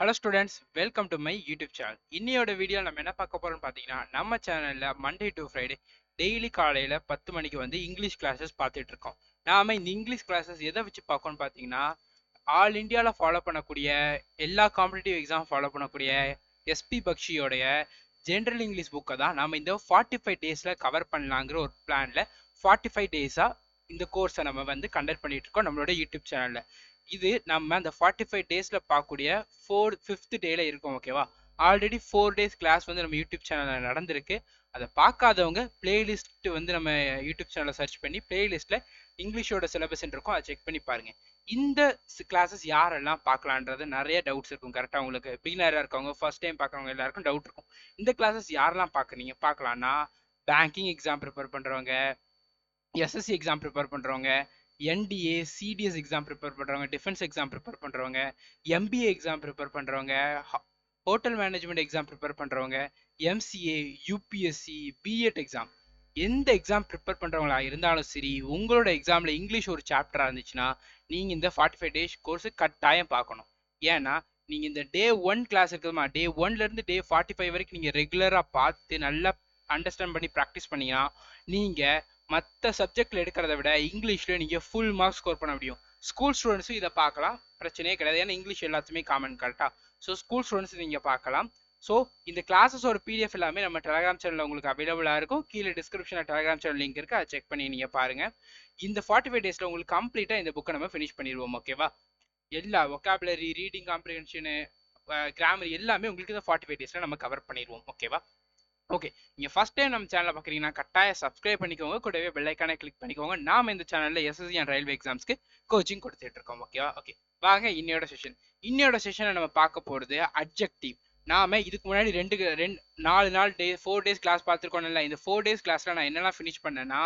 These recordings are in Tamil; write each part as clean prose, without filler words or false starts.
Hello students, welcome to my YouTube channel. இன்னையோட வீடியோ நம்ம என்ன பார்க்க போறோம்னு பார்த்தீங்கன்னா, நம்ம சேனல்ல மண்டே டு ஃப்ரைடே டெய்லி காலையில 10 மணிக்கு வந்து இங்கிலீஷ் கிளாஸஸ் பார்த்துட்டு இருக்கோம். நாம இந்த இங்கிலீஷ் கிளாஸஸ் எதை வச்சு பார்க்கணும்னு பார்த்தீங்கன்னா, ஆல் இந்தியாவில் ஃபாலோ பண்ணக்கூடிய எல்லா காம்படிட்டிவ் எக்ஸாம் ஃபாலோ பண்ணக்கூடிய எஸ்பி பக்ஷியோடைய ஜென்ரல் இங்கிலீஷ் புக்கை தான் நாம இந்த 45 டேஸில் கவர் பண்ணலாங்கிற ஒரு பிளான்ல 45 டேஸாக இந்த கோர்ஸை நம்ம வந்து கண்டக்ட் பண்ணிட்டு இருக்கோம் நம்மளோட யூடியூப் சேனல்ல. இது நம்ம அந்த 45 டேஸ்ல பார்க்கக்கூடிய 5th டேல இருக்கும். ஓகேவா? ஆல்ரெடி 4 டேஸ் கிளாஸ் வந்து நம்ம யூடியூப் சேனல்ல நடந்திருக்கு. அதை பார்க்காதவங்க பிளேலிஸ்ட் வந்து நம்ம யூடியூப் சேனலை சர்ச் பண்ணி பிளேலிஸ்ட்ல இங்கிலீஷோட சிலபஸ் இருக்கும், அதை செக் பண்ணி பாருங்க. இந்த கிளாஸஸ் யாரெல்லாம் பார்க்கலான்றது நிறைய டவுட்ஸ் இருக்கும். கரெக்டாக உங்களுக்கு பிகினராக இருக்கவங்க, ஃபர்ஸ்ட் டைம் பார்க்குறவங்க எல்லாருக்கும் டவுட் இருக்கும். இந்த கிளாஸஸ் யாரெல்லாம் பார்க்கலாம்னா, பேங்கிங் எக்ஸாம் ப்ரிப்பேர் பண்ணுறவங்க, எஸ்எஸ்சி எக்ஸாம் ப்ரிப்பேர் பண்ணுறவங்க, என்டிஏ சிடிஎஸ் எக்ஸாம் ப்ரிப்பேர் பண்ணுறவங்க, டிஃபென்ஸ் எக்ஸாம் ப்ரிப்பேர் பண்ணுறவங்க, எம்பிஏ எக்ஸாம் ப்ரிப்பேர் பண்ணுறவங்க, ஹோட்டல் மேனேஜ்மெண்ட் எக்ஸாம் ப்ரிப்பேர் பண்ணுறவங்க, எம்சிஏ, யூபிஎஸ்சி, பிஎட் எக்ஸாம், எந்த எக்ஸாம் ப்ரிப்பேர் பண்ணுறவங்களா இருந்தாலும் சரி, உங்களோட எக்ஸாமில் இங்கிலீஷ் ஒரு சாப்டராக இருந்துச்சுன்னா நீங்கள் இந்த 45 டேஸ் கோர்ஸு கட்டாயம் பார்க்கணும். ஏன்னா நீங்கள் இந்த டே 1 கிளாஸ் இருக்குதுமா, டே 1லேருந்து டே 45 வரைக்கும் நீங்கள் ரெகுலராக பார்த்து நல்லா அண்டர்ஸ்டாண்ட் பண்ணி ப்ராக்டிஸ் பண்ணீங்கன்னா நீங்கள் மற்ற சப்ஜெக்டில் எடுக்கிறத விட இங்கிலீஷில் நீங்கள் ஃபுல் மார்க்ஸ் ஸ்கோர் பண்ண முடியும். ஸ்கூல் ஸ்டூடெண்ட்ஸும் இதை பார்க்கலாம், பிரச்சனையே கிடையாது. ஏன்னா இங்கிலீஷ் எல்லாத்துமே காமன். கரெக்டாக? ஸோ ஸ்கூல் ஸ்டூடெண்ட்ஸ் நீங்கள் பார்க்கலாம். ஸோ இந்த கிளாஸஸோட பிடிஎஃப் எல்லாமே நம்ம டெலிகிராம் சேனலில் உங்களுக்கு அவைலபிளாக இருக்கும். கீழே டிஸ்கிரிப்ஷனில் டெலிகிராம் சேனல் லிங்க் இருக்குது, அதை செக் பண்ணி நீங்கள் பாருங்கள். இந்த 45 டேஸில் உங்களுக்கு கம்ப்ளீட்டாக இந்த புக்கை நம்ம ஃபினிஷ் பண்ணிடுவோம். ஓகேவா? எல்லா ஒக்காபுலரி, ரீடிங் காம்ப்ரிஹென்ஷனு, கிராமர் எல்லாமே உங்களுக்கு இந்த 45 டேஸில் நம்ம கவர் பண்ணிடுவோம். ஓகேவா? ஓகே, நீங்கள் ஃபர்ஸ்ட் டைம் நம்ம சேனலை பார்க்குறீங்கன்னா கட்டாயம் சப்ஸ்கிரைப் பண்ணிக்கோங்க, கூடவே பெல் ஐக்கானை கிளிக் பண்ணிக்கோங்க. நாம இந்த சேனலில் எஸ்எஸ்சி அண்ட் ரயில்வே எக்ஸாம்ஸ்க்கு கோச்சிங் கொடுத்துட்டு இருக்கோம். ஓகேவா? ஓகே, வாங்க இன்னையோட செஷனை நம்ம பார்க்க போகிறது அட்ஜெக்டிவ். நாம இதுக்கு முன்னாடி 4 டேஸ் கிளாஸ் பார்த்துருக்கோம்ல. இந்த 4 டேஸ் கிளாஸில் நான் என்னெல்லாம் ஃபினிஷ் பண்ணேன்னா,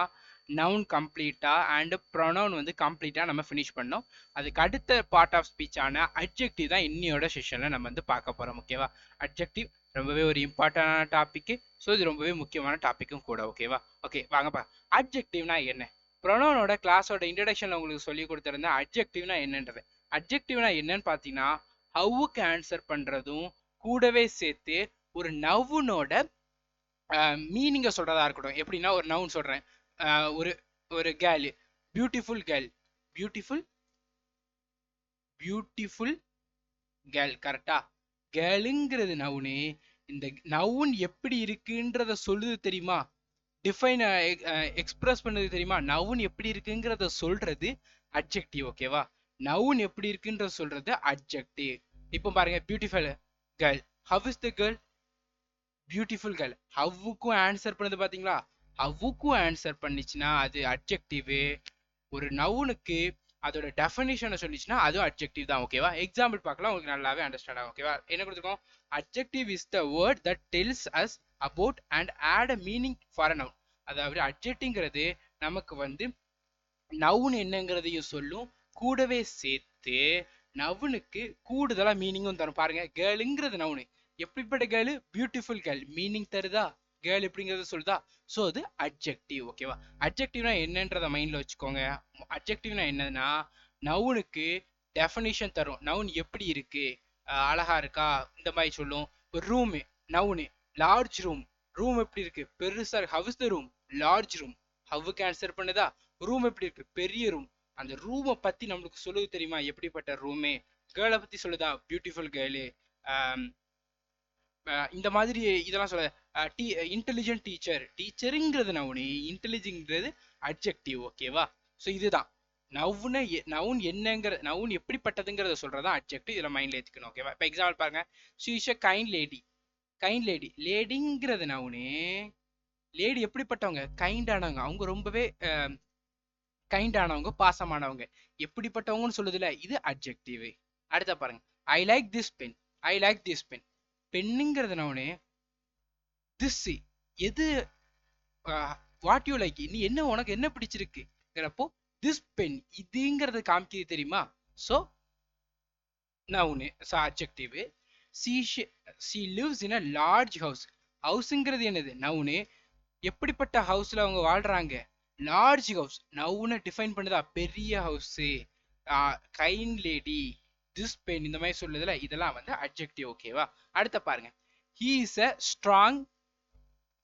நவுன் கம்ப்ளீட்டாக அண்ட் ப்ரொனவுன் வந்து கம்ப்ளீட்டாக நம்ம ஃபினிஷ் பண்ணோம். அதுக்கு அடுத்த பார்ட் ஆஃப் ஸ்பீச்சான அட்ஜெக்டிவ் தான் இன்னையோட செஷனில் நம்ம வந்து பார்க்க போகிறோம். ஓகேவா? அட்ஜெக்டிவ் ரொம்பவே ஒரு இம்பார்ட்டன்டான டாபிக். ஸோ இது ரொம்பவே முக்கியமான டாப்பிக்கும் கூட. ஓகேவா? ஓகே, வாங்கப்பா. அட்ஜெக்டிவ்னா என்ன? ப்ரொனவுனோட கிளாஸோட இன்ட்ரடக்ஷன்ல உங்களுக்கு சொல்லி கொடுத்துருந்தேன் அட்ஜெக்டிவ்னா என்னன்றது. அட்ஜெக்டிவ்னா என்னன்னு பார்த்தீங்கன்னா, ஹவுக்கு ஆன்சர் பண்ணுறதும் கூடவே சேர்த்து ஒரு நவுனோட மீனிங்கை சொல்றதா இருக்கட்டும். எப்படின்னா, ஒரு நவுன் சொல்றேன், ஒரு ஒரு girl, beautiful girl, beautiful beautiful girl. கரெக்டா? கேர்ளுங்கிறது நவுனு. இந்த நவுன் எப்படி இருக்குன்றத சொல்லுது தெரியுமா? டிஃபைன் எக்ஸ்பிரஸ் பண்ணது தெரியுமா? நவுன் எப்படி இருக்குங்கிறத சொல்றது அட்ஜெக்டிவ். ஓகேவா? நவுன் எப்படி இருக்குன்றத சொல்றது அட்ஜெக்டிவ். இப்போ பாருங்க, beautiful girl, how is the girl? Beautiful girl. ஹவ்வுக்கும் ஆன்சர் பண்ணது பாத்தீங்களா? ஹவ்வுக்கும் ஆன்சர் பண்ணிச்சுன்னா அது அட்ஜெக்டிவ். ஒரு நவுனுக்கு அதோட டெஃபினிஷனை சொல்லிச்சுன்னா அதுவும் அட்ஜெக்டிவ் தான். ஓகேவா? எக்ஸாம்பிள் பார்க்கலாம், உங்களுக்கு நல்லாவே அண்டர்ஸ்டாண்ட் ஆகும். ஓகேவா? என்ன கொடுத்துருக்கோம்? Adjective is the word that tells us about and add a meaning for a noun. அதாவது அட்ஜெக்டிவ்ங்கிறது நமக்கு வந்து நவுன் என்னங்கிறதையும் சொல்லும், கூடவே சேர்த்து நவுனுக்கு கூடுதலா மீனிங்கும் தரும். பாருங்க, கேர்ளுங்கிறது நவுனு. எப்படிப்பட்ட கேர்ள்? Beautiful girl. மீனிங் தருதா? கேர்ள் எப்படிங்கிறத சொல்லுதா? ஸோ அது அட்ஜெக்டிவ். ஓகேவா? அட்ஜெக்டிவ்னா என்னன்றத மைண்ட்ல வச்சுக்கோங்க. அட்ஜெக்டிவ்னா என்னன்னா, நவுனுக்கு டெஃபினிஷன் தரும். நவுன் எப்படி இருக்கு, அழகா இருக்கா, இந்த மாதிரி சொல்லும். ஒரு room noun, large room. Room எப்படி இருக்கு? பெருசா இருக்கு. How is the room? Large room. ஹவ்வுக்கு ஆன்சர் பண்ணுதா? ரூம் எப்படி இருக்கு? பெரிய ரூம். அந்த ரூமை பத்தி நம்மளுக்கு சொல்லுது தெரியுமா? எப்படிப்பட்ட ரூமே. கேர்ளை பத்தி சொல்லுதா? Beautiful girl. இந்த மாதிரி இதெல்லாம் சொல்ல. Intelligent teacher. டீச்சருங்கிறது நவுனு, இன்டெலிஜென்ட்ங்கிறது அட்ஜெக்டிவ். ஓகேவா? ஸோ இதுதான் நவுன் என்னங்கிற, நவுன் எப்படிப்பட்டதுங்கிறத சொல்றதா அட்ஜெக்டிவ். இதில் மைண்ட்ல ஏற்றிக்கணும். ஓகேவா? இப்போ எக்ஸாம்பிள் பாருங்க, she is a kind lady. Kind lady, லேடிங்கிறது நவுனு. லேடி எப்படிப்பட்டவங்க? கைண்டானவங்க. அவங்க ரொம்பவே கைண்டானவங்க, பாசமானவங்க. எப்படிப்பட்டவங்கன்னு சொல்லுதுல, இது அட்ஜெக்டிவ். அடுத்த பாருங்க, I like this pen. I like this pen. பெண்ணுங்கிறது நவுனு. திஸ் எது? வாட் யூ லைக், நீ என்ன, உனக்கு என்ன பிடிச்சிருக்குங்கிறப்போ திஸ் பென் இதுங்கிறது காமிக்குது தெரியுமா? So noun, so adjective. She lives in a large house. ஹவுஸுங்கிறது என்னது? நவுனு. எப்படிப்பட்ட ஹவுஸ்ல அவங்க வாழ்றாங்க? Large house. நவுனை டிஃபைன் பண்ணுதா? பெரிய house. Kind lady. This pen இந்த மாதிரி சொல்லுதுல இதெல்லாம் வந்து அட்ஜெக்டிவ் ஓகேவா. அடுத்த பாருங்க, he is a strong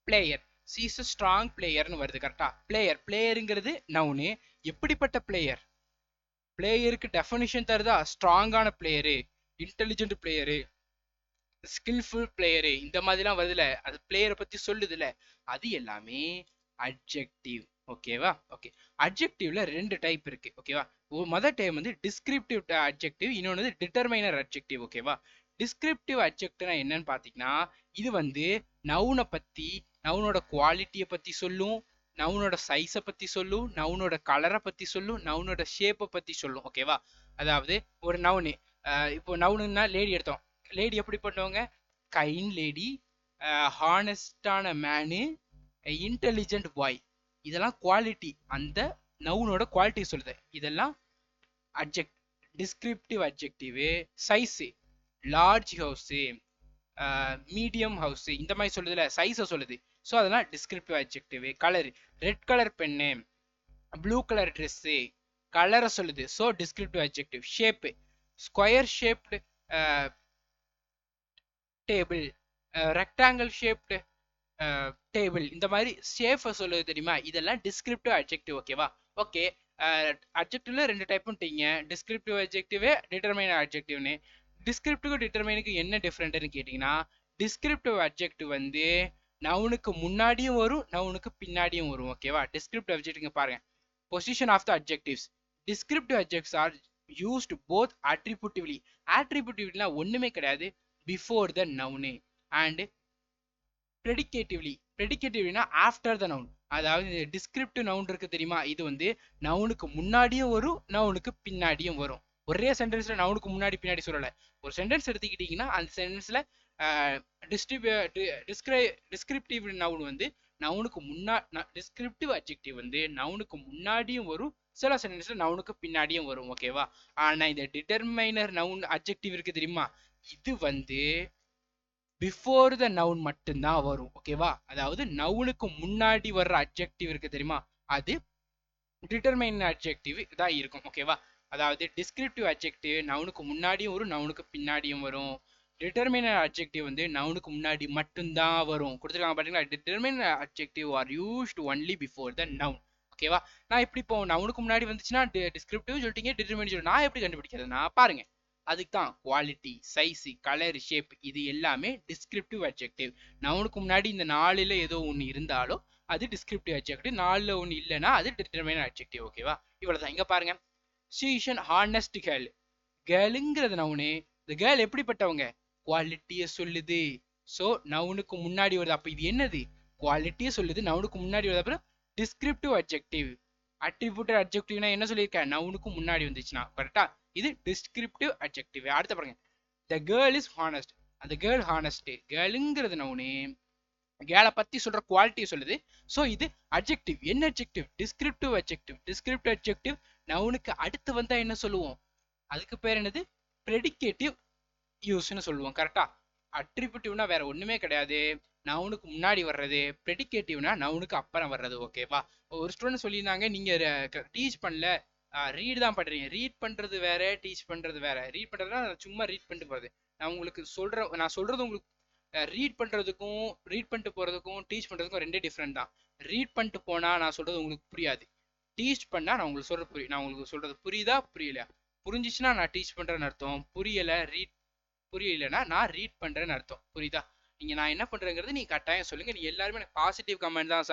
player. she is a strong playerனு வருது கரெக்டா. பிளேயருங்கிறது நவுனு. எப்படிப்பட்ட பிளேயர், பிளேயருக்கு டெஃபினிஷன் தருதா, ஸ்ட்ராங்கான player, intelligent player, skilful player, இந்த மாதிரிலாம் வருதுல, அது பிளேயரை பத்தி சொல்லுதுல, அது எல்லாமே அட்ஜெக்டிவ் ஓகேவா. ஓகே, அட்ஜெக்டிவ்ல ரெண்டு டைப் இருக்கு ஓகேவா. மொதல் டைம் வந்து டிஸ்கிரிப்டிவ் அட்ஜெக்டிவ், இன்னொன்று வந்து டிட்டர்மைனர் அட்ஜெக்டிவ் ஓகேவா. டிஸ்கிரிப்டிவ் அட்ஜெக்டிவ்னா என்னன்னு பாத்தீங்கன்னா, இது வந்து நவுனை பத்தி, நவுனோட குவாலிட்டியை பத்தி சொல்லும், நவுனோட சைஸை பத்தி சொல்லும், நவுனோட கலரை பத்தி சொல்லும், நவுனோட ஷேப்பை பத்தி சொல்லும் ஓகேவா. அதாவது ஒரு நவுனு, இப்போ நவுனுன்னா லேடி எடுத்தோம், லேடி எப்படி பண்ணுவாங்க, கைண்ட் லேடி, ஹானஸ்டான மேனு, இன்டெலிஜென்ட் பாய், இதெல்லாம் குவாலிட்டி, அந்த நவுனோட குவாலிட்டி சொல்லுது. இதெல்லாம் adject descriptive adjective. Size, large house, medium house, இந்த மாதிரி சொல்லுதுல, சைஸை சொல்லுது, ஸோ அதெல்லாம் descriptive adjective. Colour, red colour pen, blue colour dress, கலரை சொல்லுது, so descriptive adjective. Shape, square shaped table, rectangle shaped table, இந்த மாதிரி ஷேப்பை சொல்லுது தெரியுமா, இதெல்லாம் டிஸ்கிரிப்டிவ் அட்ஜெக்டிவ் ஓகேவா. ஓகே, அட்ஜெக்டிவ்ல ரெண்டு டைப்புன்ட்டீங்க, டிஸ்கிரிப்டிவ் அட்ஜெக்டிவ், டிட்டர்மைனர் அட்ஜெக்டிவ்னு. டிஸ்கிரிப்டிவ் டிட்டர்மைனுக்கு என்ன டிஃப்ரெண்ட்னு கேட்டிங்கன்னா, டிஸ்கிரிப்டிவ் அட்ஜெக்டிவ் வந்து நவுனுக்கு முன்னாடியும் வரும், நவுனுக்கு பின்னாடியும் வரும் ஓகேவா. டிஸ்கிரிப்டிவ் அட்ஜெக்டிவ் பாருங்க, position of the adjectives. Descriptive adjectives are used both attributively. attributivelyனா ஒண்ணுமே கிடையாது, before the noun, and predicatively. predicativelyனா ஆஃப்டர் த நவுன். அதாவது டிஸ்கிரிப்டிவ் நவுன் இருக்கு தெரியுமா, இது வந்து நவுனுக்கு முன்னாடியும் வரும், நவுனுக்கு பின்னாடியும் வரும். ஒரே சென்டென்ஸ்ல நவுனுக்கு முன்னாடி பின்னாடி சொல்லல. ஒரு சென்டென்ஸ் எடுத்துக்கிட்டீங்கன்னா அந்த சென்டென்ஸ்ல டிஸ்கிரிப்டிவ் நவுன் வந்து நவுனுக்கு டிஸ்கிரிப்டிவ் அட்ஜெக்டிவ் வந்து நவுனுக்கு முன்னாடியும் வரும், சில சென்டென்ஸ்ல நவுனுக்கு பின்னாடியும் வரும் ஓகேவா. ஆனா இந்த டிட்டர்மைனர் நவுன் அட்ஜெக்டிவ் இருக்கு தெரியுமா, இது வந்து பிஃபோர் த நவுன் மட்டும்தான் வரும் ஓகேவா. அதாவது நவுனுக்கு முன்னாடி வர்ற அட்ஜெக்டிவ் இருக்கு தெரியுமா, அது டிட்டர்மைனர் அட்ஜெக்டிவ் தான் இருக்கும் ஓகேவா. அதாவது டிஸ்கிரிப்டிவ் அட்ஜெக்டிவ் நவுனுக்கு முன்னாடியும் வரும், நவுனுக்கு பின்னாடியும் வரும். டிட்டர்மினர் அட்ஜெக்டிவ் வந்து நவுனுக்கு முன்னாடி மட்டும்தான் வரும். கொடுத்துருக்காங்க பாத்தீங்களா, determiner adjective are used only before the noun ஓகேவா. நான் எப்படி இப்போ நவுனுக்கு முன்னாடி வந்துச்சுன்னா டிஸ்கிரிப்டிவ் சொல்லிட்டீங்க, டிட்டர்மினர் சொல்லிட்டு நான் எப்படி கண்டுபிடிக்கிறதுனா பாருங்க, அதுக்கு தான் குவாலிட்டி, சைஸ், கலர், ஷேப், இது எல்லாமே டிஸ்கிரிப்டிவ் அட்ஜெக்டிவ். நவுனுக்கு முன்னாடி இந்த நாலுல ஏதோ ஒன்று இருந்தாலும் அது டிஸ்கிரிப்டிவ் அட்ஜெக்டிவ், நாலுல ஒன்று இல்லைன்னா அது டிட்டர்மினர் அட்ஜெக்டிவ் ஓகேவா. இவ்வளவுதான். இங்க பாருங்க, she is an honest girl. கேர்ளுங்கிறது நவுனு, இந்த கேர்ள் எப்படிப்பட்டவங்க, குவாலிட்டியை சொல்லுது, ஸோ நவுனுக்கு முன்னாடி வருது. அப்போ இது என்னது, குவாலிட்டியை சொல்லுது, நவுனுக்கு முன்னாடி வருது. அப்புறம் டிஸ்கிரிப்டிவ் அட்ஜெக்டிவ். அட்ரிபியூட்டட் அட்ஜெக்டிவ்னா என்ன சொல்லியிருக்கேன், நவுனுக்கு முன்னாடி வந்துச்சுன்னா கரெக்டா, இது டிஸ்கிரிப்டிவ் அட்ஜெக்டிவ். அடுத்த பாருங்க, the girl is honest. அந்த கேர்ள் ஹானஸ்ட், கேர்ளுங்கிறது நவுனு, கேர்ளை பத்தி சொல்ற குவாலிட்டியை சொல்லுது, ஸோ இது அட்ஜெக்டிவ். என்ன adjective, descriptive adjective. Descriptive adjective நவுனுக்கு அடுத்து வந்தா என்ன சொல்லுவோம், அதுக்கு பேர் என்னது, ப்ரெடிகேட்டிவ் யூஸ்னு சொல்லுவோம் கரெக்டா. அட்ரிபியூட்டிவ்னா வேற ஒண்ணுமே கிடையாது, நவுனுக்கு முன்னாடி வர்றது. ப்ரெடிகேட்டிவ்னா நவுனுக்கு அப்புறம் வர்றது ஓகேவா. ஒரு ஸ்டூடெண்ட் சொல்லியிருந்தாங்க, நீங்க டீச் பண்ணல, ரீட் தான் பண்றீங்க. ரீட் பண்றது வேற, டீச் பண்றது வேற. ரீட் பண்றதுனா சும்மா ரீட் பண்ணிட்டு போறது. நான் உங்களுக்கு சொல்றேன், நான் சொல்றது உங்களுக்கு ரீட் பண்றதுக்கும் ரீட் பண்ணிட்டு போறதுக்கும் டீச் பண்றதுக்கும் ரெண்டே டிஃப்ரெண்ட் தான். ரீட் பண்ணிட்டு போனா நான் சொல்றது உங்களுக்கு புரியாது, டீச் பண்ணா நான் உங்களுக்கு சொல்றது புரியும். நான் உங்களுக்கு சொல்றது புரியுதா புரியலையா, புரிஞ்சிச்சுன்னா நான் டீச் பண்றேன்னு அர்த்தம், புரியலைன்னா நான் ரீட் பண்றேன்னு அர்த்தம். புரியுதா. நீங்க நான் என்ன பண்றேங்கிறது நீங்க கட்டாயம் சொல்லுங்க. நீங்க எல்லாருமே எனக்கு பாசிட்டிவ் கமெண்ட் தான்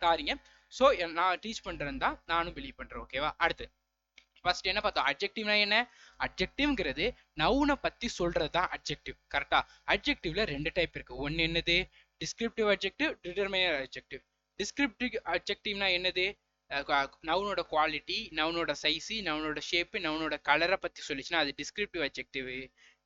தாரீங்க. ஸோ நான் டீச் பண்றேன்னு தான் நானும் பிலீவ் பண்றேன் ஓகேவா. அடுத்து ஃபர்ஸ்ட் என்ன பார்த்தோம், அட்ஜெக்டிவ்னா என்ன, அட்ஜெக்டிவ்ங்கிறது நவுனை பத்தி சொல்றது தான் அட்ஜெக்டிவ் கரெக்டா. அட்ஜெக்டிவ்ல ரெண்டு டைப் இருக்கு, ஒன்னு என்னது டிஸ்கிரிப்டிவ் அட்ஜெக்டிவ், டிட்டர்மைனர் அட்ஜெக்டிவ். டிஸ்கிரிப்டிவ் அட்ஜெக்டிவ்னா என்னது, நவுனோட குவாலிட்டி, நவுனோட சைஸ், நவுனோட ஷேப், நவுனோட கலரை பத்தி சொல்லிச்சுன்னா அது டிஸ்கிரிப்டிவ் அட்ஜெக்டிவ்.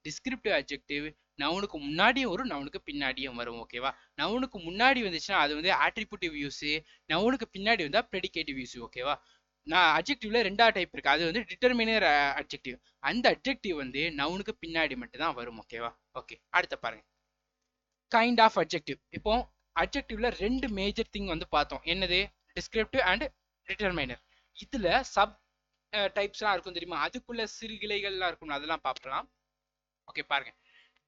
டிஸ்கிரிப்டிவ் அட்ஜெக்டிவ் நவுனுக்கு முன்னாடியும் வரும், நவுனுக்கு பின்னாடியும் வரும் ஓகேவா. நவுனுக்கு முன்னாடி வந்துச்சுன்னா அது வந்து ஆட்ரிபியூட்டிவ் யூஸ், நவுனுக்கு பின்னாடி வந்தா ப்ரெடிகேட்டிவ் யூஸ் ஓகேவா. நான் அட்ஜெக்டிவ்ல ரெண்டாவது டைப் இருக்கு, அது வந்து டிட்டர்மினர் அட்ஜெக்டிவ். அந்த அட்ஜெக்டிவ் வந்து நவுனுக்கு பின்னாடி மட்டும் தான் வரும் ஓகேவா. ஓகே, அடுத்த பாருங்க, கைண்ட் ஆஃப் அட்ஜெக்டிவ். இப்போ அட்ஜெக்டிவ்ல ரெண்டு மேஜர் திங் வந்து பார்த்தோம், என்னது டிஸ்கிரிப்டிவ் அண்ட் டிட்டர்மைனர். இதுல டைப்ஸ்லாம் இருக்கும் தெரியுமா, அதுக்குள்ள சிறு கிளைகள்லாம் இருக்கும், அதெல்லாம் பார்க்கலாம். ஓகே பாருங்க,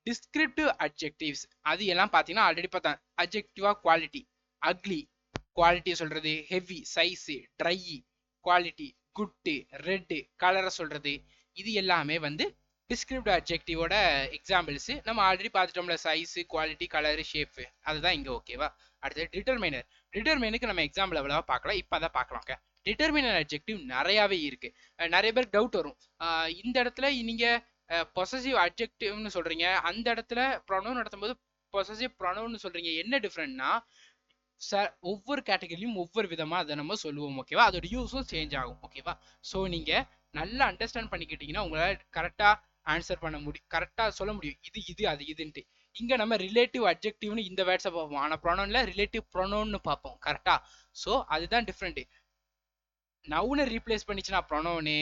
டிஸ்கிரிப்டிவ் அட்ஜெக்டிவ்ஸ் அது எல்லாம் பார்த்தீங்கன்னா ஆல்ரெடி பார்த்தேன். அட்ஜெக்டிவா குவாலிட்டி, அக்லி குவாலிட்டியை சொல்றது, heavy size, dry quality, good, red கலரை சொல்றது, இது எல்லாமே வந்து டிஸ்கிரிப்டிவ் அட்ஜெக்டிவோட எக்ஸாம்பிள்ஸ். நம்ம ஆல்ரெடி பார்த்துட்டோம்ல, சைஸ், குவாலிட்டி, கலர், ஷேப், அதுதான் இங்க. ஓகேவா? அடுத்து டிட்டர்மைனர். டிட்டர்மைனுக்கு நம்ம எக்ஸாம்பிள் அவ்வளவா பார்க்கலாம், இப்போ தான் பார்க்கலாம். டிட்டர்மினர் அட்ஜெக்டிவ் நிறையாவே இருக்கு. நிறைய பேருக்கு டவுட் வரும், இந்த இடத்துல நீங்க பொசசிவ் அட்ஜெக்டிவ்னு சொல்றீங்க, அந்த இடத்துல ப்ரொனவுன் நடத்தும்போது பொசசிவ் ப்ரொனவுன் சொல்றீங்க, என்ன டிஃப்ரெண்ட்னா ஒவ்வொரு கேட்டகரியும் ஒவ்வொரு விதமா அதை நம்ம சொல்லுவோம். ஓகேவா? அதோட யூஸும் சேஞ்ச் ஆகும். ஓகேவா? ஸோ நீங்க நல்லா அண்டர்ஸ்டாண்ட் பண்ணிக்கிட்டீங்கன்னா உங்களால கரெக்டா ஆன்சர் பண்ண முடியும், கரெக்டா சொல்ல முடியும், இது இது அது இதுன்ட்டு. இங்க நம்ம ரிலேட்டிவ் அட்ஜெக்டிவ்னு இந்த வேர்ட்ஸை பார்ப்போம், ஆனா ப்ரொனவுன்ல ரிலேட்டிவ் ப்ரொனவுன்னு பார்ப்போம். கரெக்டா? ஸோ அதுதான் டிஃப்ரெண்ட். நவுனை ரீப்ளேஸ் பண்ணிச்சுன்னா ப்ரொனவுனு,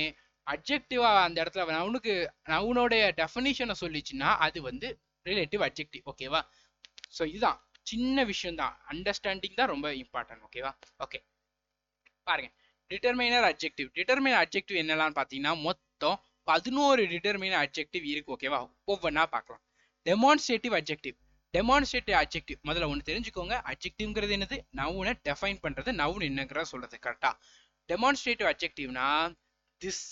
அட்ஜெக்டிவா அந்த இடத்துல நவுனுக்கு நவுனோடைய டெஃபினிஷனை சொல்லிச்சுன்னா அது வந்து ரிலேட்டிவ் அட்ஜெக்டிவ். ஓகேவா? ஸோ இதுதான் சின்ன விஷயம் தான், அண்டர்ஸ்டாண்டிங் தான் ரொம்ப இம்பார்ட்டன்ட். ஓகேவா? ஓகே பாருங்க, டிட்டர்மைனர் அட்ஜெக்டிவ். டிட்டர்மைனர் அட்ஜெக்டிவ் என்னெல்லாம் பார்த்தீங்கன்னா மொத்தம் 11 டிட்டர்மைனர் அட்ஜெக்டிவ் இருக்கு. ஓகேவா? ஒவ்வொன்றா பார்க்கலாம். Demonstrative adjective. டெமான்ஸ்ட்ரேட்டிவ் அட்ஜெக்டிவ் முதல்ல ஒன்று தெரிஞ்சுக்கோங்க, அட்ஜெக்டிவ்ங்கிறது என்னது, நவுனை டெஃபைன் பண்றது, நவுன் என்னங்கிறத சொல்றது. கரெக்டா? டெமான்ஸ்ட்ரேட்டிவ் அட்ஜெக்டிவ்னா this,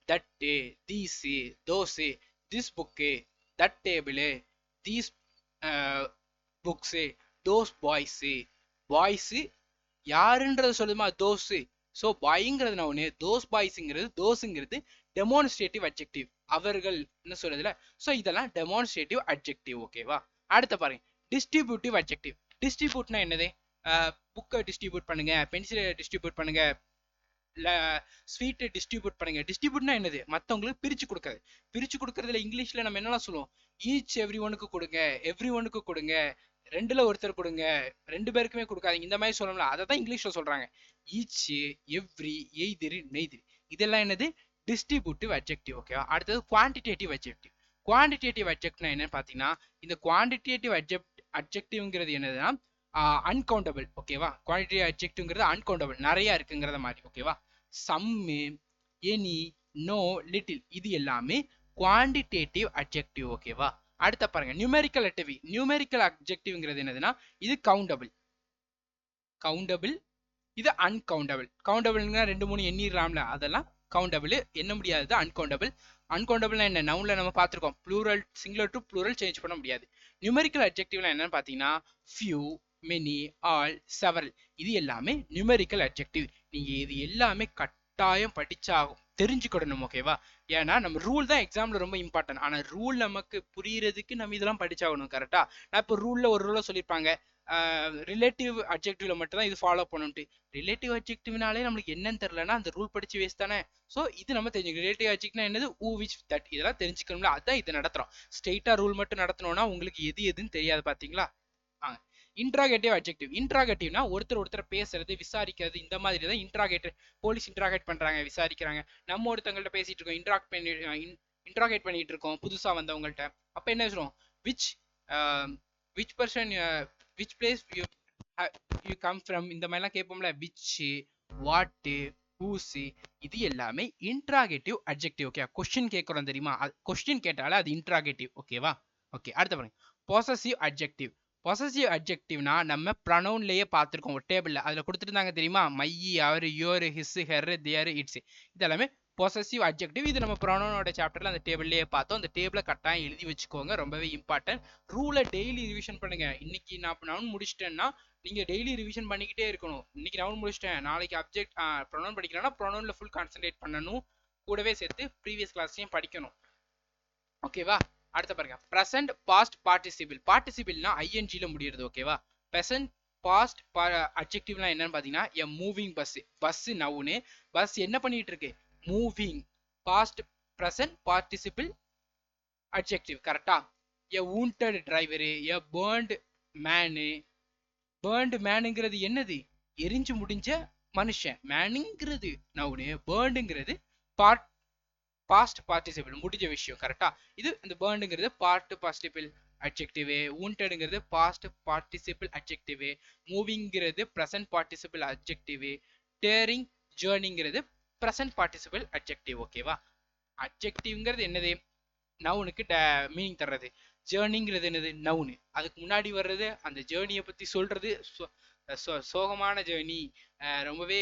that, these, those, this book, that table, these books, those boys. Boys யாருன்றது சொல்லுமா, தோஸ். ஸோ பாய்ங்கிறது நவுனு, தோஸ் பாய்ஸ்ங்கிறது, தோஸ்ங்கிறது டெமான்ஸ்ட்ரேட்டிவ் அட்ஜெக்டிவ், அவர்கள்னு சொல்றதுல. ஸோ இதெல்லாம் டெமான்ஸ்ட்ரேட்டிவ் அட்ஜெக்டிவ். ஓகேவா? அடுத்த பாருங்க, டிஸ்ட்ரிபியூட்டிவ் அட்ஜெக்டிவ். டிஸ்ட்ரிபியூட்னா என்னது, புக்கை டிஸ்ட்ரிபியூட் பண்ணுங்க, பென்சிலை டிஸ்ட்ரிபியூட் பண்ணுங்க, ஸ்வீட்டை டிஸ்ட்ரிபியூட் பண்ணுங்க. டிஸ்ட்ரிபியூட்னா என்னது, மற்றவங்களுக்கு பிரிச்சு கொடுக்கறது. பிரிச்சு கொடுக்கறதுல இங்கிலீஷ்ல நம்ம என்னெல்லாம் சொல்லுவோம், ஈச் எவ்ரி ஒனுக்கு கொடுங்க, எவ்ரி ஒனுக்கு கொடுங்க, ரெண்டுல ஒருத்தர் கொடுங்க, ரெண்டு பேருக்குமே கொடுக்காதீங்க, இந்த மாதிரி சொல்லணும்ல, அதை தான் இங்கிலீஷ்ல சொல்றாங்க. ஈச், எவ்ரி, எய்திரு, நெய்திரு, இதெல்லாம் என்னது, டிஸ்ட்ரிபியூட்டிவ் அட்ஜெக்டிவ். ஓகேவா? அடுத்தது குவான்டிடேட்டிவ் அட்ஜெக்டிவ். குவான்டிடேட்டிவ் அட்ஜெக்ட்னா என்னன்னு பார்த்தீங்கன்னா, இந்த குவான்டிடேட்டிவ் அட்ஜெக்டிவ்ங்கிறது என்னதுன்னா அன்கவுண்டபிள். ஓகேவா? குவான்டிட்டி அட்ஜெக்டிவ்ங்கிறது அன்கவுண்டபிள், நிறைய இருக்குங்கிறத மாதிரி. ஓகேவா? சம்மு, எனி, நோ, லிட்டில், இது எல்லாமே குவான்டிடேட்டிவ் அட்ஜெக்டிவ். ஓகேவா? அடுத்த பாருங்க, நியூமெரிக்கல் அட்ஜெக்டிவ். நியூமெரிக்கல் அட்ஜெக்டிவ்ங்கிறது என்னதுன்னா, இது கவுண்டபிள். கவுண்டபிள், இது அன்கவுண்டபிள். கவுண்டபிள்னா 2 3 எண்ணிடலாம்ல, அதெல்லாம் கவுண்டபிள். எண்ண முடியாது அன்கவுண்டபிள். அன்கவுண்டபிள்னா என்ன, நவுன்ல நம்ம பார்த்துருக்கோம், plural, singular to plural change பண்ண முடியாது. நியூமெரிக்கல் அட்ஜெக்டிவ்னா என்னன்னு பார்த்தீங்கன்னா, ஃபியூ, மெனி, ஆல், செவரல், இது எல்லாமே நியூமெரிக்கல் அட்ஜெக்டிவ். நீங்க இது எல்லாமே கட்டாயம் படிச்சாகும், தெரிஞ்சுக்கிடணும். ஓகேவா? ஏன்னா நம்ம ரூல் தான் எக்ஸாம்ல ரொம்ப இம்பார்ட்டன்ட். ஆனா ரூல் நமக்கு புரியறதுக்கு நம்ம இதெல்லாம் படிச்சாகணும். கரெக்டா? நான் இப்போ ரூல்ல ஒரு ரூலை சொல்லியிருப்பாங்க, ரிலேட்டிவ் அட்ஜெக்டிவ்ல மட்டும் தான் இது ஃபாலோ பண்ணணும்ட்டு. ரிலேட்டிவ் அட்ஜெக்டிவ்னாலே நம்மளுக்கு என்னன்னு தெரியலன்னா அந்த ரூல் படிச்சு வேஸ்ட் தானே. ஸோ இது நம்ம தெரிஞ்சுக்கணும். ரிலேட்டிவ் அட்ஜெக்ட்னா என்னது, ஊ, விச், தட், இதெல்லாம் தெரிஞ்சுக்கணும்ல, அதான் இது நடத்துறோம். ஸ்ட்ரெயிட்டா ரூல் மட்டும் நடத்தணும்னா உங்களுக்கு எது எதுன்னு தெரியாது. பாத்தீங்களா? Interrogative adjective. இன்ட்ராகேட்டிவ்னா ஒருத்தர் பேசுறது, விசாரிக்கிறது, இந்த மாதிரி தான் இன்ட்ராகேட்டிவ். போலீஸ் இன்ட்ராகேட் பண்றாங்க, விசாரிக்கிறாங்க. நம்ம ஒருத்தங்கள்ட்ட பேசிட்டு இருக்கோம், இன்ட்ராகேட் பண்ணிட்டு இருக்கோம் புதுசா வந்தவங்கள்ட்ட. அப்ப என்ன சொல்றோம், which which person, which place you come from, இந்த மாதிரிலாம் கேட்போம்ல. விச், வாட், ஹூஸ், இது எல்லாமே இன்ட்ராகேட்டிவ் அட்ஜெக்டிவ். ஓகே? கொஸ்டின் கேட்கறோம் தெரியுமா, கொஸ்டின் கேட்டாலே அது இன்ட்ராகேட்டிவ். ஓகேவா? ஓகே அடுத்த பாருங்க, பொசசிவ் அட்ஜெக்டிவ். பொசசிவ் அட்ஜெக்டிவ்னா நம்ம ப்ரொனவுன்லயே பார்த்துருக்கோம் ஒரு டேபிள்ல, அதுல கொடுத்துருந்தாங்க தெரியுமா, my, our, your, his, her, their, its, இதெல்லாமே பொசசிவ் அட்ஜெக்டிவ். இது நம்ம ப்ரொனவுனோட சாப்டர்ல அந்த டேபிள்லயே பார்த்தோம். அந்த டேபிளை கட்டாயம் எழுதி வச்சுக்கோங்க, ரொம்பவே இம்பார்ட்டன்ட். ரூலை டெய்லி ரிவிஷன் பண்ணுங்க. இன்னைக்கு நான் நவுன் முடிச்சிட்டேன்னா நீங்க டெய்லி ரிவிஷன் பண்ணிக்கிட்டே இருக்கணும். இன்னைக்கு நவுன் முடிச்சிட்டேன், நாளைக்கு ப்ரொனவுன் படிக்கிறேன்னா ப்ரொனவுன்ல ஃபுல் கான்சென்ட்ரேட் பண்ணணும், கூடவே சேர்த்து ப்ரீவியஸ் கிளாஸையும் படிக்கணும். ஓகேவா? அடுத்த பாருங்க, பிரசன்ட் பாஸ்ட் பார்ட்டிசிபிள். பார்ட்டிசிபிள்னா ஐஎன்ஜில முடியுது. ஓகேவா? பிரசன்ட் பாஸ்ட் அட்ஜெக்டிவ்னா என்னன்னு பாத்தீங்கன்னா, a moving bus. Bus noun, bus என்ன பண்ணிட்டு இருக்கு, moving. Past present participle adjective. கரெக்டா? A wounded driver, a burnt man. Burnt மேனுங்கிறது என்னது, எரிஞ்சு முடிஞ்ச மனுஷன். மேனுங்கிறது நவுனு, பேர்ன்டுங்கிறது பார்ட் பாஸ்ட் பார்ட்டிசிபிள், முடிஞ்ச விஷயம். கரெக்டா? இது இந்த பேர்ன்ங்கிறது பார்ட் பார்ட்டிசிபிள் அட்ஜெக்டிவ், வூண்டட்ங்கிறது பாஸ்ட் பார்ட்டிசிபிள் அட்ஜெக்டிவ், மூவிங்கிறது பிரசன்ட் பார்ட்டிசிபிள் அட்ஜெக்டிவ், டேரிங், ஜர்னிங்கிறது ப்ரெசன்ட் பார்ட்டிசிபிள் அட்ஜெக்டிவ். ஓகேவா? அட்ஜெக்டிவ்ங்கிறது என்னது? நவுனுக்கு மீனிங் தர்றது. ஜேர்னிங்கிறது என்னது? நவுனு. அதுக்கு முன்னாடி வர்றது அந்த ஜேர்னியை பத்தி சொல்றது. சோகமான ஜேர்னி, ரொம்பவே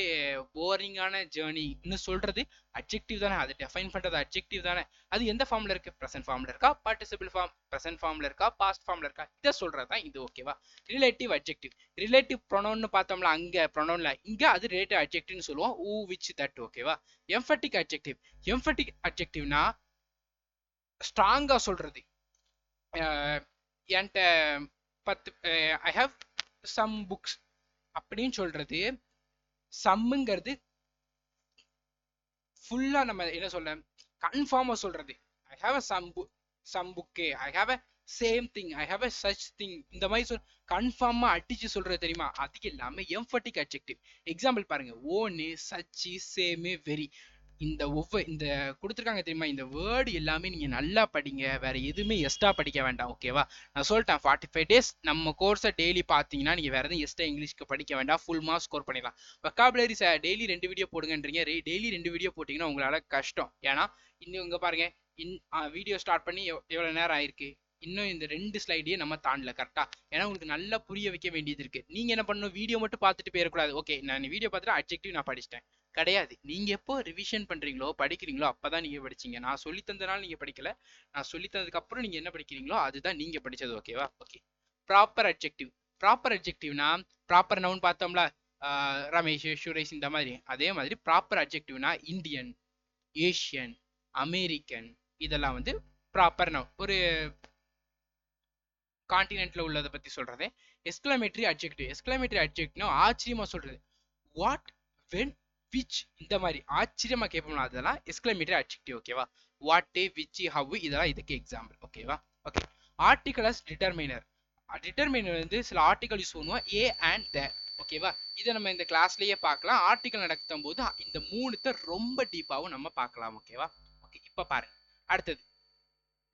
போரிங்கான ஜேர்னின்னு சொல்றது அட்ஜெக்டிவ் தானே. அதை டெஃபைன் பண்றது அட்ஜெக்டிவ் தானே. அது எந்த ஃபார்ம்ல இருக்கு? ப்ரெசன்ட் ஃபார்ம்ல இருக்கா, பார்ட்டிசிபிள் ஃபார்ம் ப்ரெசன்ட் ஃபார்ம்ல இருக்கா, பாஸ்ட் ஃபார்ம்ல இருக்கா? இதை சொல்றது தான் இது. ஓகேவா? Relative adjective. ரிலேட்டிவ் ப்ரொனவுன்னு பார்த்தோம்ல அங்க ப்ரொனவுன்ல, இங்க அது ரிலேட்டிவ் அட்ஜெக்டிவ்னு சொல்லுவோம். ஊ விச் தட். ஓகேவா? எம்பத்திக் அட்ஜெக்டிவ். எம்பத்திக் அட்ஜெக்டிவ்னா ஸ்ட்ராங்கா சொல்றது. என்கிட்ட 10 ஐ ஹாவ் சம் புக்ஸ் அப்படின்னு சொல்றது. சம்முங்கிறது ஃபுல்லா நம்ம என்ன சொல்ல, கன்ஃபார்மா சொல்றது. I have a some book, I have a same thing, I have a such thing, இந்த மாதிரி கன்ஃபார்மா அடிச்சு சொல்றது தெரியுமா? அதுக்கு இல்லாம எம்பத்திக் அட்ஜெக்டிவ். எக்ஸாம்பிள் பாருங்க. ஓன்னு, சச்சி, சேமு, வெரி, இந்த இந்த கொடுத்துருக்காங்க தெரியுமா? இந்த வேர்டு எல்லாமே நீங்க நல்லா படிங்க. வேற எதுவுமே எக்ஸ்ட்ரா படிக்க வேண்டாம். ஓகேவா? நான் சொல்லிட்டேன் 45 days நம்ம கோர்ஸை டெய்லி பார்த்தீங்கன்னா நீங்க வேற எதுவும் எக்ஸ்ட்ரா இங்கிலீஷ்க்கு படிக்க வேண்டாம். ஃபுல் மார்க் ஸ்கோர் பண்ணிடலாம். வொக்காபுலரி டெய்லி 2 வீடியோ போடுங்கன்றீங்க. டெய்லி 2 வீடியோ போட்டீங்கன்னா உங்களால கஷ்டம். ஏன்னா இன்னும் இங்க பாருங்க, வீடியோ ஸ்டார்ட் பண்ணி எவ்வளவு நேரம் ஆயிருக்கு? இன்னும் இந்த 2 ஸ்லைடையே நம்ம தாண்டல. கரெக்டா? ஏன்னா உங்களுக்கு நல்லா புரிய வைக்க வேண்டியது இருக்கு. நீங்க என்ன பண்ணணும்? வீடியோ மட்டும் பார்த்துட்டு போயிடக்கூடாது. ஓகே, நான் வீடியோ பார்த்துட்டு அட்ஜெக்டிவ் நான் படிச்சிட்டேன் கிடையாது. நீங்க எப்போ ரிவிஷன் பண்றீங்களோ படிக்கிறீங்களோ அப்பதான் நீங்க படிச்சீங்க. நான் சொல்லி தந்தனால நீங்க படிக்கல. நான் சொல்லி தந்ததுக்கு அப்புறம் நீங்க என்ன படிக்கிறீங்களோ அதுதான் நீங்க படிச்சது. ஓகேவா? ஓகே. Proper adjective. ப்ராப்பர் அட்ஜெக்டிவ்னா ப்ராப்பர் நவுன் பார்த்தோம்ல, ரமேஷ், சுரேஷ், இந்த மாதிரி. அதே மாதிரி ப்ராப்பர் அட்ஜெக்டிவ்னா இந்தியன், ஏஷியன், அமெரிக்கன், இதெல்லாம் வந்து ப்ராப்பர் நவுன். ஒரு கான்டினென்ட்ல உள்ளதை பத்தி சொல்றது. Exclamatory adjective. எக்ஸ்கிளமேட்டரி அட்ஜெக்டிவ்னா ஆச்சரியமா சொல்றது. வாட், வென், விச், இந்த மாதிரி ஆச்சரியமா கேட்போம்னா அதெல்லாம் எக்ஸ்கிளமேட்டரி அட்ஜெக்டிவ். ஓகேவா? வாட், விச், ஹவ், இதெல்லாம் இதுக்கு எக்ஸாம்பிள். ஓகேவா? Okay. Article as determiner. Determiner வந்து சில ஆர்டிகல் யூஸ் பண்ணுவோம், ஏ அண்ட் த. ஓகேவா? இதை நம்ம இந்த கிளாஸ்லயே பார்க்கலாம். ஆர்டிகல் நடத்தும் போது இந்த மூணுத்தை ரொம்ப டீப்பாவும் நம்ம பார்க்கலாம். ஓகேவா? ஓகே. இப்ப பாருங்க. அடுத்தது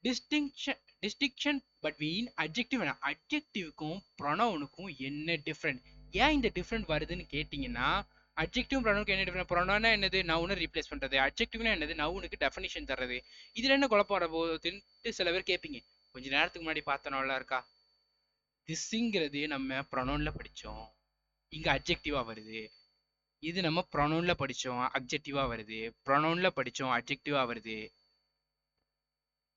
டிஸ்டிங்ஷன் பிட்வீன் அட்ஜெக்டிவ் அண்ட் அட்ஜெக்டிவ்க்கும் ப்ரொனவுனுக்கும் என்ன டிஃப்ரெண்ட்? ஏன் இந்த டிஃப்ரெண்ட் வருதுன்னு கேட்டீங்கன்னா, அட்ஜெக்டிவ் ப்ரொனவுனுக்கு என்ன டிஃப்ரெண்ட்? ப்ரொனவுனா என்னது? நவுனை ரீப்ளேஸ் பண்றது. அட்ஜெக்டிவ்னா என்னது? நவுனுக்கு டெஃபினிஷன் தர்றது. இதுல என்ன குழப்பம் வர போகுதுன்னு சில பேர் கேட்பீங்க. கொஞ்ச நேரத்துக்கு முன்னாடி பார்த்த நல்லா இருக்கா? திஸ்ங்கிறது நம்ம ப்ரொனவுன்ல படிச்சோம், இங்க அட்ஜெக்டிவா வருது. இது நம்ம ப்ரொனவுன்ல படிச்சோம், அட்ஜெக்டிவா வருது. ப்ரொனவுன்ல படிச்சோம், அட்ஜெக்டிவா வருது.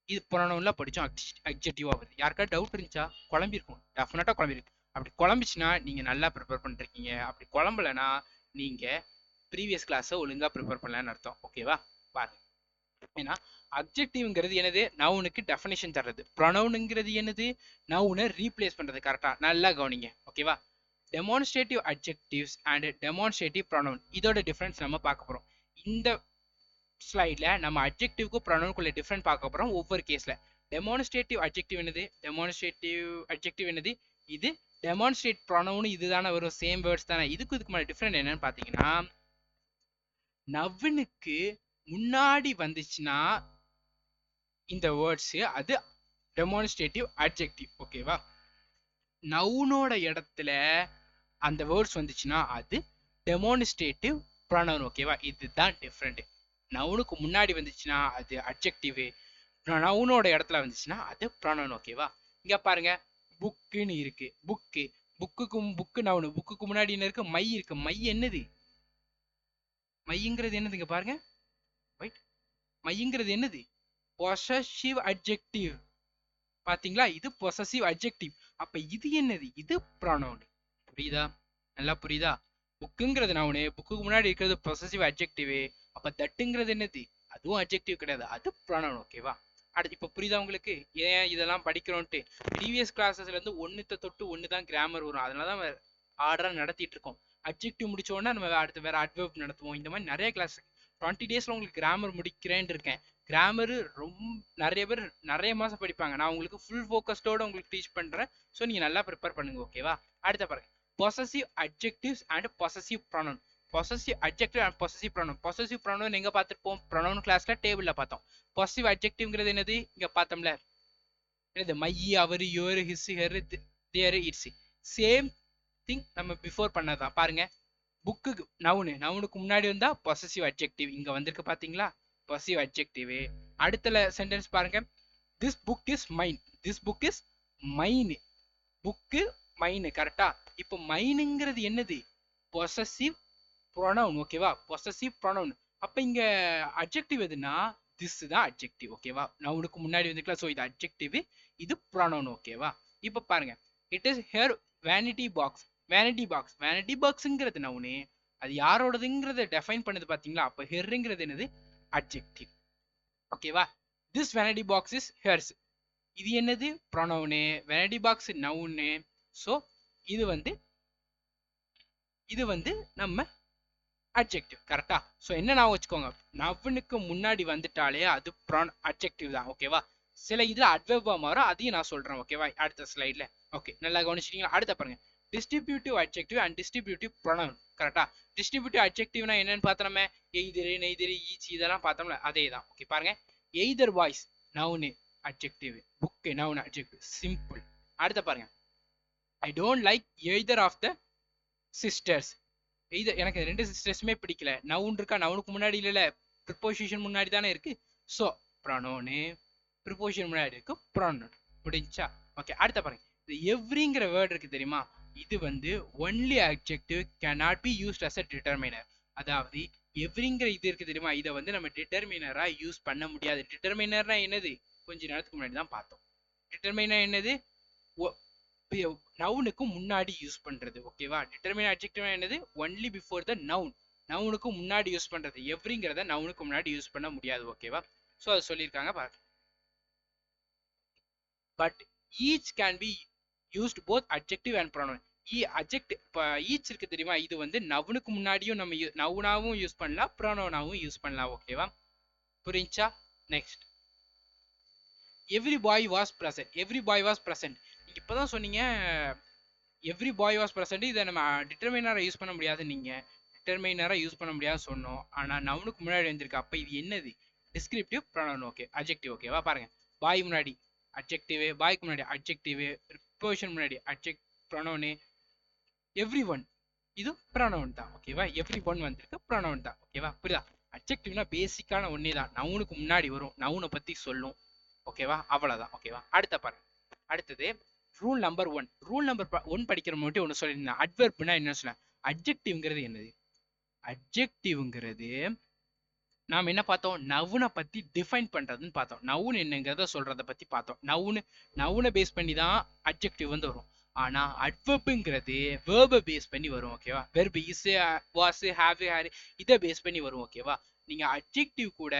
இது ப்ரொனவுன்ல படிச்சோம், அட்ஜெக்டிவா வருது. யாருக்கா டவுட் இருந்துச்சா? குழம்பிருக்கும், டெஃபினட்டா குழம்பிருக்கு. அப்படி குழம்பிச்சுன்னா நீங்க நல்லா ப்ரிப்பேர் பண்ணிருக்கீங்க. அப்படி குழம்பலனா நீங்க ப்ரீவியஸ் கிளாஸை ஒழுங்கா ப்ரிப்பேர் பண்ணலன்னு அர்த்தம். ஓகேவா? பாருங்க. ஏன்னா அட்ஜெக்டிவ்ங்கிறது என்னது? நவுனுக்கு டெஃபினிஷன் தர்றது. ப்ரொனவுனுங்கிறது என்னது? நவுனை ரீப்ளேஸ் பண்றது. கரெக்டா? நல்லா கவனிங்க. ஓகேவா? Demonstrative adjectives and demonstrative pronoun, இதோட டிஃபரன்ஸ் நம்ம பார்க்க போறோம். இந்த ஸ்லைட்ல நம்ம அட்ஜெக்டிவ்க்கு ப்ரொனவுனுக்குள்ள டிஃபரன்ஸ் பார்க்க போறோம் ஒவ்வொரு கேஸ்ல. டெமான்ஸ்ட்ரேட்டிவ் அட்ஜெக்டிவ் என்னது? டெமான்ஸ்ட்ரேட்டிவ் அட்ஜெக்டிவ் என்னது? இது டெமான்ஸ்ட்ரேட் ப்ரொனவுன் இதுதானே வரும். சேம் வேர்ட்ஸ் தானே. இதுக்கு மேல டிஃபரெண்ட் என்னன்னு பாத்தீங்கன்னா, நவுனுக்கு முன்னாடி வந்துச்சுன்னா இந்த வேர்ட்ஸ் அது டெமான்ஸ்ட்ரேட்டிவ் அட்ஜெக்டிவ். ஓகேவா? நவுனோட இடத்துல அந்த வேர்ட்ஸ் வந்துச்சுன்னா அது டெமான்ஸ்ட்ரேட்டிவ் ப்ரொனவுன். ஓகேவா? இதுதான் டிஃபரெண்ட். நவுனுக்கு முன்னாடி வந்துச்சுன்னா அது அட்ஜெக்டிவ், நவுனோட இடத்துல வந்துச்சுன்னா அது ப்ரொனவுன். ஓகேவா? இங்க பாருங்க, புக்குன்னு இருக்கு. Book noun. புக்குக்கு முன்னாடி என்ன இருக்கு? மை இருக்கு. மை என்னது? மைங்கிறது என்னது? இங்க பாருங்க. ரைட். மைங்கிறது என்னது? Possessive adjective. பாத்தீங்களா? இது பொசசிவ் அட்ஜெக்டிவ். அப்ப இது என்னது? இது ப்ரொனவுன். புரியுதா? நல்லா புரியுதா? புக்குங்கிறது நவுனு, புக்குக்கு முன்னாடி இருக்கிறது பொசசிவ் அட்ஜெக்டிவ். அப்ப தட்டுங்கிறது என்னது? அதுவும் அட்ஜெக்டிவ் கிடையாது, அது ப்ரொனவுன். ஓகேவா? அடுத்து இப்ப புரியுதா உங்களுக்கு ஏன் இதெல்லாம் படிக்கிறோம்ட்டு? ப்ரீவியஸ் கிளாஸஸ்ல இருந்து ஒன்னுத்த தொட்டு ஒன்னு தான் கிராமர் வரும். அதனாலதான் ஆர்டரா நடத்திட்டு இருக்கோம். அட்ஜெக்டிவ் முடிச்ச உடனே நம்ம அடுத்து வேற அட்வர்ப் நடத்துவோம். இந்த மாதிரி நிறைய கிளாஸ் 20 டேஸ்ல உங்களுக்கு கிராமர் முடிக்கிறேன்னு இருக்கேன். கிராமர் ரொம்ப நிறைய பேர் நிறைய மாசம் படிப்பாங்க. நான் உங்களுக்கு ஃபுல் ஃபோக்கஸ்டோட உங்களுக்கு டீச் பண்றேன். ஸோ நீங்க நல்லா ப்ரிப்பேர் பண்ணுங்க. ஓகேவா? அடுத்த பாருங்க, possessive adjectives and possessive pronoun. Possessive adjective and possessive pronoun. Possessive pronoun எங்க பார்த்துருப்போம்? ப்ரொனவுன் கிளாஸ்ல டேபிள்ல பார்த்தோம். பொசசிவ் அட்ஜெக்டிவ்ங்கிறது என்னது? இங்க பார்த்தோம்ல, என்னது? My, our, your, his, her, their, its. Same thing நம்ம பிஃபோர் பண்ணதான். பாருங்க, புக்குக்கு நவுனுக்கு முன்னாடி வந்தா பொசசிவ் அட்ஜெக்டிவ். இங்க வந்திருக்கு பாத்தீங்களா, பொசசிவ் அட்ஜெக்டிவ். அடுத்த சென்டென்ஸ் பாருங்க, this book is mine. This book is mine. Book mine. கரெக்டா? இப்போ மைனுங்கிறது என்னது? Possessive pronoun. ஓகேவா? Possessive pronoun. அப்ப இங்க அட்ஜெக்டிவ் எதுனா திஸ் தான் அட்ஜெக்டிவ். ஓகேவா? நவுனுக்கு முன்னாடி வந்துக்கலாம். சோ இது அட்ஜெக்டிவ், இது ப்ரொனவுன். ஓகேவா? இப்ப பாருங்க, it is here vanity box. Vanity box, vanity பாக்ஸ்ங்கிறது நவுனு, அது யாரோடதுங்கிறத டெஃபைன் பண்ணுது பாத்தீங்களா? அப்ப ஹெர்ங்கிறது என்னது? அட்ஜெக்டிவ். ஓகேவா? This vanity box is hertz. இது என்னது? Pronoun. Vanity box noun. So இது வந்து நம்ம அட்ஜெக்டிவ். கரெக்டா? சோ என்ன நான் வச்சுக்கோங்க, நவுனுக்கு முன்னாடி வந்துட்டாலே அது அட்ஜெக்டிவ் தான். ஓகேவா? சில இதுல அட்வெர்பா மாறும், அதையும் நான் சொல்றேன். ஓகேவா? அடுத்த ஸ்லைட்ல. ஓகே, நல்லா கவனிச்சிட்டீங்களா? அடுத்த பாருங்க, distributive adjective and distributive pronoun. கரெக்டா? டிஸ்ட்ரிபியூட்டிவ் அட்ஜெக்டிவ்னா என்னன்னு பார்த்தோமே, எய்தர், நெய்தர், ஈச், இதெல்லாம் பார்த்தோம்ல, அதே தான். ஓகே பாருங்க, either boys noun adjective, book noun adjective, simple. அடுத்த பாருங்க, I don't like either of the sisters. இது எனக்கு ரெண்டு சிஸ்டர்ஸுமே பிடிக்கல. நவுன் இருக்கா? நவுனுக்கு முன்னாடி இல்ல, ப்ரிப்போசிஷன் முன்னாடி தானே இருக்கு. சோ ப்ரொனவுன், ப்ரிப்போசிஷன் முன்னாடி இருக்கு, ப்ரொனவுன். முடிஞ்சா? ஓகே, அடுத்த பாருங்க, இந்த எவ்ரிங்கிற வேர்ட் இருக்கு தெரியுமா? இது வந்து only adjective cannot be used as a determiner. அதாவது எவ்ரிங்கிற இது இருக்கு தெரியுமா? இதை வந்து நம்ம டிட்டர்மினரா யூஸ் பண்ண முடியாது. டிட்டர்மினர்னா என்னது? கொஞ்ச நேரத்துக்கு முன்னாடி தான் பார்த்தோம். டிட்டர்மினர் என்னது? நவுனுக்கு முன்னாடி யூஸ் பண்றது. ஓகேவா? டிட்டர்மின் அட்ஜெக்டிவ் என்னது? Only before the noun. நவுனுக்கு முன்னாடி யூஸ் பண்றது. எவ்ரிங்கிறத நவுனுக்கு முன்னாடி யூஸ் பண்ண முடியாது. ஓகேவா? சோ அது சொல்லியிருக்காங்க பாருங்க. But each can be used both adjective and pronoun. Each இருக்கு தெரியுமா? இது வந்து நவுனுக்கு முன்னாடியும் நம்ம நவுனாவும் யூஸ் பண்ணலாம், ப்ரொனவுனாவும் யூஸ் பண்ணலாம். ஓகேவா? புரிஞ்சா? Next, every bye was present. Every bye was present, நீங்க இப்பதான் சொன்னீங்க எவ்ரி பாய் வாஸ் பிரசன்ட். இதை நம்ம டிட்டர்மினரா யூஸ் பண்ண முடியாது. நீங்க டிட்டர்மினரா யூஸ் பண்ண முடியாது சொன்னோம். ஆனா நவுனுக்கு முன்னாடி வந்திருக்கு. அப்ப இது என்னது? Descriptive pronoun. Okay, adjective. ஓகேவா? பாருங்க, பாய் முன்னாடி அட்ஜெக்டிவ், பாய்க்கு முன்னாடி அட்ஜெக்டிவ், ப்ரிப்போசிஷன் முன்னாடி அட்ஜெக்ட் ப்ரொனவுன், எவ்ரி ஒன் இது ப்ரொனவுன் தான். ஓகேவா? எவ்ரி ஒன் வந்திருக்கு, ப்ரொனவுன் தான். ஓகேவா? புரியுதா? அட்ஜெக்டிவ்னா பேசிக்கான ஒன்னே தான், நவுனுக்கு முன்னாடி வரும், நவுனை பத்தி சொல்லும். ஓகேவா? அவ்வளவுதான். ஓகேவா? அடுத்த பாருங்க, அடுத்தது ரூல் நம்பர் 1. ரூல் நம்பர் 1 படிக்கிற மட்டும் ஒன்று சொல்லியிருந்தேன். அட்வெர்ப்னா என்ன சொன்னேன்? அட்ஜெக்டிவ்ங்கிறது என்னது? அட்ஜெக்டிவ்ங்கிறது நாம் என்ன பார்த்தோம்? நவுனை பத்தி டிஃபைன் பண்றதுன்னு பார்த்தோம். நவுன் என்னங்கிறத சொல்றத பத்தி பார்த்தோம். நவுனை பேஸ் பண்ணி தான் அட்ஜெக்டிவ் வந்து வரும். ஆனா அட்வெர்ப்ங்கிறது வேர்பை பேஸ் பண்ணி வரும். ஓகேவா? Verb is, was, have, hair, இதை பேஸ் பண்ணி வரும். ஓகேவா? நீங்க அட்ஜெக்டிவ் கூட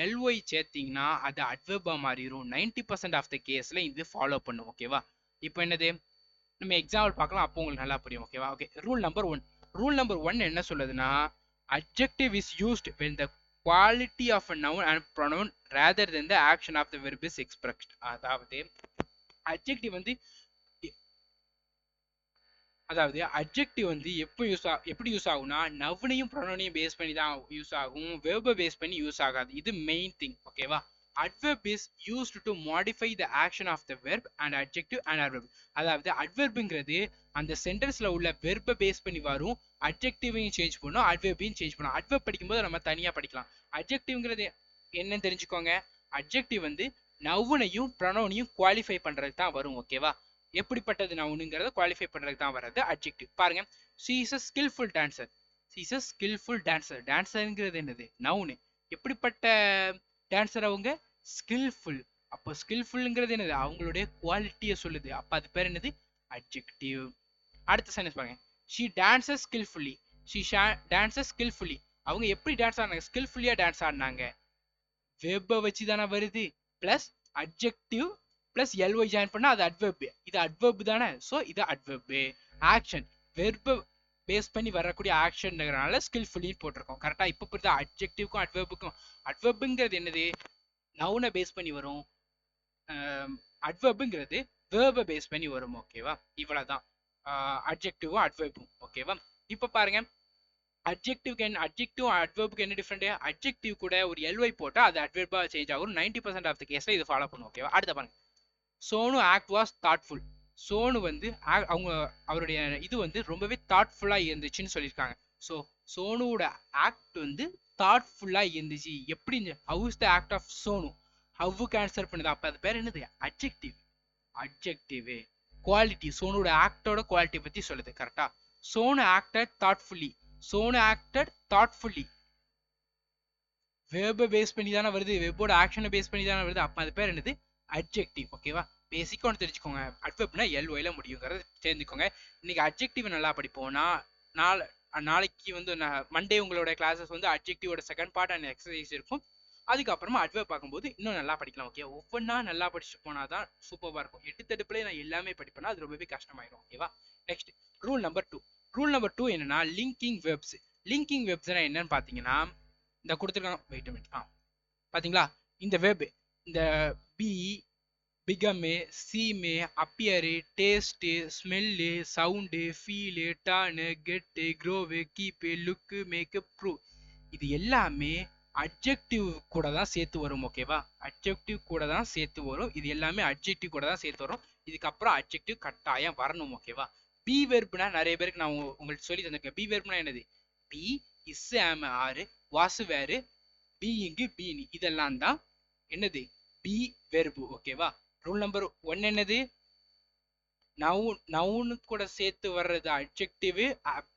எல்ஒய் சேர்த்தீங்கன்னா அது அட்வெர்பா மாறிடும். 90% ஆஃப் த கேஸ்ல இது ஃபாலோ பண்ணும். ஓகேவா? இப்போ என்னது? நம்ம எக்ஸாம்பிள் பார்க்கலாம், அப்போ உங்களுக்கு நல்லா புரியும். ஓகேவா? Okay, rule number 1. Rule number 1 என்ன சொல்லுதுன்னா, adjective is used when the quality of a noun and pronoun rather than the action of the verb is expressed. அதாவது adjective வந்து எப்படி யூஸ் ஆகும்னா, நவுனையும் ப்ரொனவுனையும் பேஸ் பண்ணி தான் யூஸ் ஆகும், வெர்பை பேஸ் பண்ணி யூஸ் ஆகாது. இது மெயின் திங். ஓகேவா? adverb is used to modify the action of the verb and adjective and adverb. அதாவது adverbங்கிறது அந்த சென்டென்ஸ்ல உள்ள வெர்பை பேஸ் பண்ணி வரும், அட்ஜெக்டிவையும் சேஞ்ச் பண்ணும், அட்வெர்பையும் சேஞ்ச் பண்ணும். அட்வெர்ப் படிக்கும்போது நம்ம தனியா படிக்கலாம். அட்ஜெக்டிவ்ங்கிறது என்னன்னு தெரிஞ்சுக்கோங்க. அட்ஜெக்டிவ் வந்து நவுனையும் ப்ரொனவுனையும் குவாலிஃபை பண்றதுக்கு தான் வரும். ஓகேவா? எப்படிப்பட்டது நவுனுங்கிறத குவாலிஃபை பண்றதுக்கு தான் வர்றது அட்ஜெக்டிவ். பாருங்க, she is a skillful dancer. she is a skillful dancer. டான்சர்ங்கிறது என்னது? நவுனு. எப்படிப்பட்ட டான்சர் அவங்க? ஸ்கில்ஃபுல். அப்போ ஸ்கில்ஃபுல்ங்கிறது என்னது? அவங்களுடைய குவாலிட்டியை சொல்லுது. அப்ப அது பேர் என்னது? அட்ஜெக்டிவ். அடுத்த சென்டென்ஸ் பாருங்க, she dances skillfully. she dances skillfully. அவங்க எப்படி டான்ஸ் ஆடினாங்க? ஸ்கில்ஃபுல்லியா டான்ஸ் ஆடினாங்க. வெர்பை வச்சு தானே வருது, plus adjective plus LY join பண்ணா அது அட்வெர்ப். இது அட்வெர்ப் தானே. சோ இது அட்வெர்ப். ஆக்ஷன் வெர்பை பேஸ் பண்ணி வரக்கூடிய ஆக்ஷன்ங்கிறனால ஸ்கில்ஃபுல்லி போட்டிருக்கோம். கரெக்டா? இப்போ புரியுதா? அட்ஜெக்டிவ்க்கும் அட்வெர்புக்கும். அட்வெர்ப்ங்கிறது என்னது? நவுனை பேஸ் பண்ணி வரும். அட்வெர்ப்ங்கிறது வேர்பை பேஸ் பண்ணி வரும். ஓகேவா? இவ்வளவுதான் அட்ஜெக்டிவும் அட்வெர்பும். ஓகேவா? இப்போ பாருங்க, அட்ஜெக்டிவ் அட்வெர்புக்கு என்ன டிஃபரெண்ட்? அட்ஜெக்டிவ் கூட ஒரு எல்ஒய் போட்டா அது அட்வெர்பா சேஞ்ச் ஆகும். 90% ஆஃப் த கேஸ்ல இது ஃபாலோ பண்ணும். ஓகேவா? அடுத்த பாருங்க, Sonu act was thoughtful. Sonu வந்து அவருடைய இது வந்து ரொம்பவே தாட்ஃபுல்லா இருந்துச்சுன்னு சொல்லியிருக்காங்க. ஸோ சோனுவோட ஆக்ட் வந்து தாட்ஃபுல்லா இருந்துச்சு. எப்படி how is the act of Sonu, ஹவ்வுக்கு ஆன்சர் பண்ணுது. அப்ப அது பேர் என்னது? அட்ஜெக்டிவ். அட்ஜெக்டிவ் குவாலிட்டி, சோனோட ஆக்டோட குவாலிட்டி பத்தி சொல்லுது. கரெக்டா? Sonu acted thoughtfully, Sonu acted thoughtfully. வெர்பை பேஸ் பண்ணி தானே வருது, வெர்போட ஆக்ஷனை பேஸ் பண்ணி தானே வருது. அப்ப அது பேர் என்னது? அட்ஜெக்டிவ். ஓகேவா? பேசிக்கா ஒன்று தெரிஞ்சுக்கோங்க, அட்வெர்ப்னா எல்ஒய்ல முடியுங்கிறத தெரிஞ்சுக்கோங்க. இன்னைக்கு அட்ஜெக்டிவ் நல்லா படிப்போம்னா நாளைக்கு வந்து மண்டே உங்களோட கிளாஸஸ் வந்து அட்ஜெக்டிவோட செகண்ட் பார்ட் அண்ட் எக்ஸசைஸ் இருக்கும். அதுக்கப்புறமா அட்வெர்ப் பார்க்கும்போது இன்னும் நல்லா படிக்கலாம். ஓகே, ஒவ்வொன்றா நல்லா படிச்சுட்டு போனாதான் சூப்பராக இருக்கும். 8 தடுப்புல நான் எல்லாமே படிப்பேன்னா அது ரொம்பவே கஷ்டமாயிடும். ஓகேவா? Next rule number 2. Rule number 2 என்னன்னா லிங்கிங் வெப்ஸ். லிங்கிங் வெப்ஸ்னா என்னன்னு பாத்தீங்கன்னா இந்த கொடுத்துருக்காங்க, வெயிட் மினிட். பாத்தீங்களா இந்த வெப், இந்த be, become, seem, appear, taste, smell, sound, feel, turn, get, grow, கீப்பு, look, makeup, prove, இது எல்லாமே அட்ஜெக்டிவ் கூட தான் சேர்த்து வரும். ஓகேவா? அட்ஜெக்டிவ் கூட தான் சேர்த்து வரும். இது எல்லாமே அட்ஜெக்டிவ் கூட தான் சேர்த்து வரும். இதுக்கப்புறம் அட்ஜெக்டிவ் கட்டாயம் வரணும். ஓகேவா? பி வெர்ப்னா நிறைய பேருக்கு நான் உங்களுக்கு சொல்லி தந்திருக்கேன். பி வெர்ப்னா என்னது? பி, இஸ், ஆம், ஆறு, வாசு, வேறு, பீயிங்கு, பீனி, இதெல்லாம் தான் என்னது? B verb. ஓகேவா? ரூல் நம்பர் 1 என்னது? நவுனு கூட சேர்த்து வர்றது அட்ஜெக்டிவ்,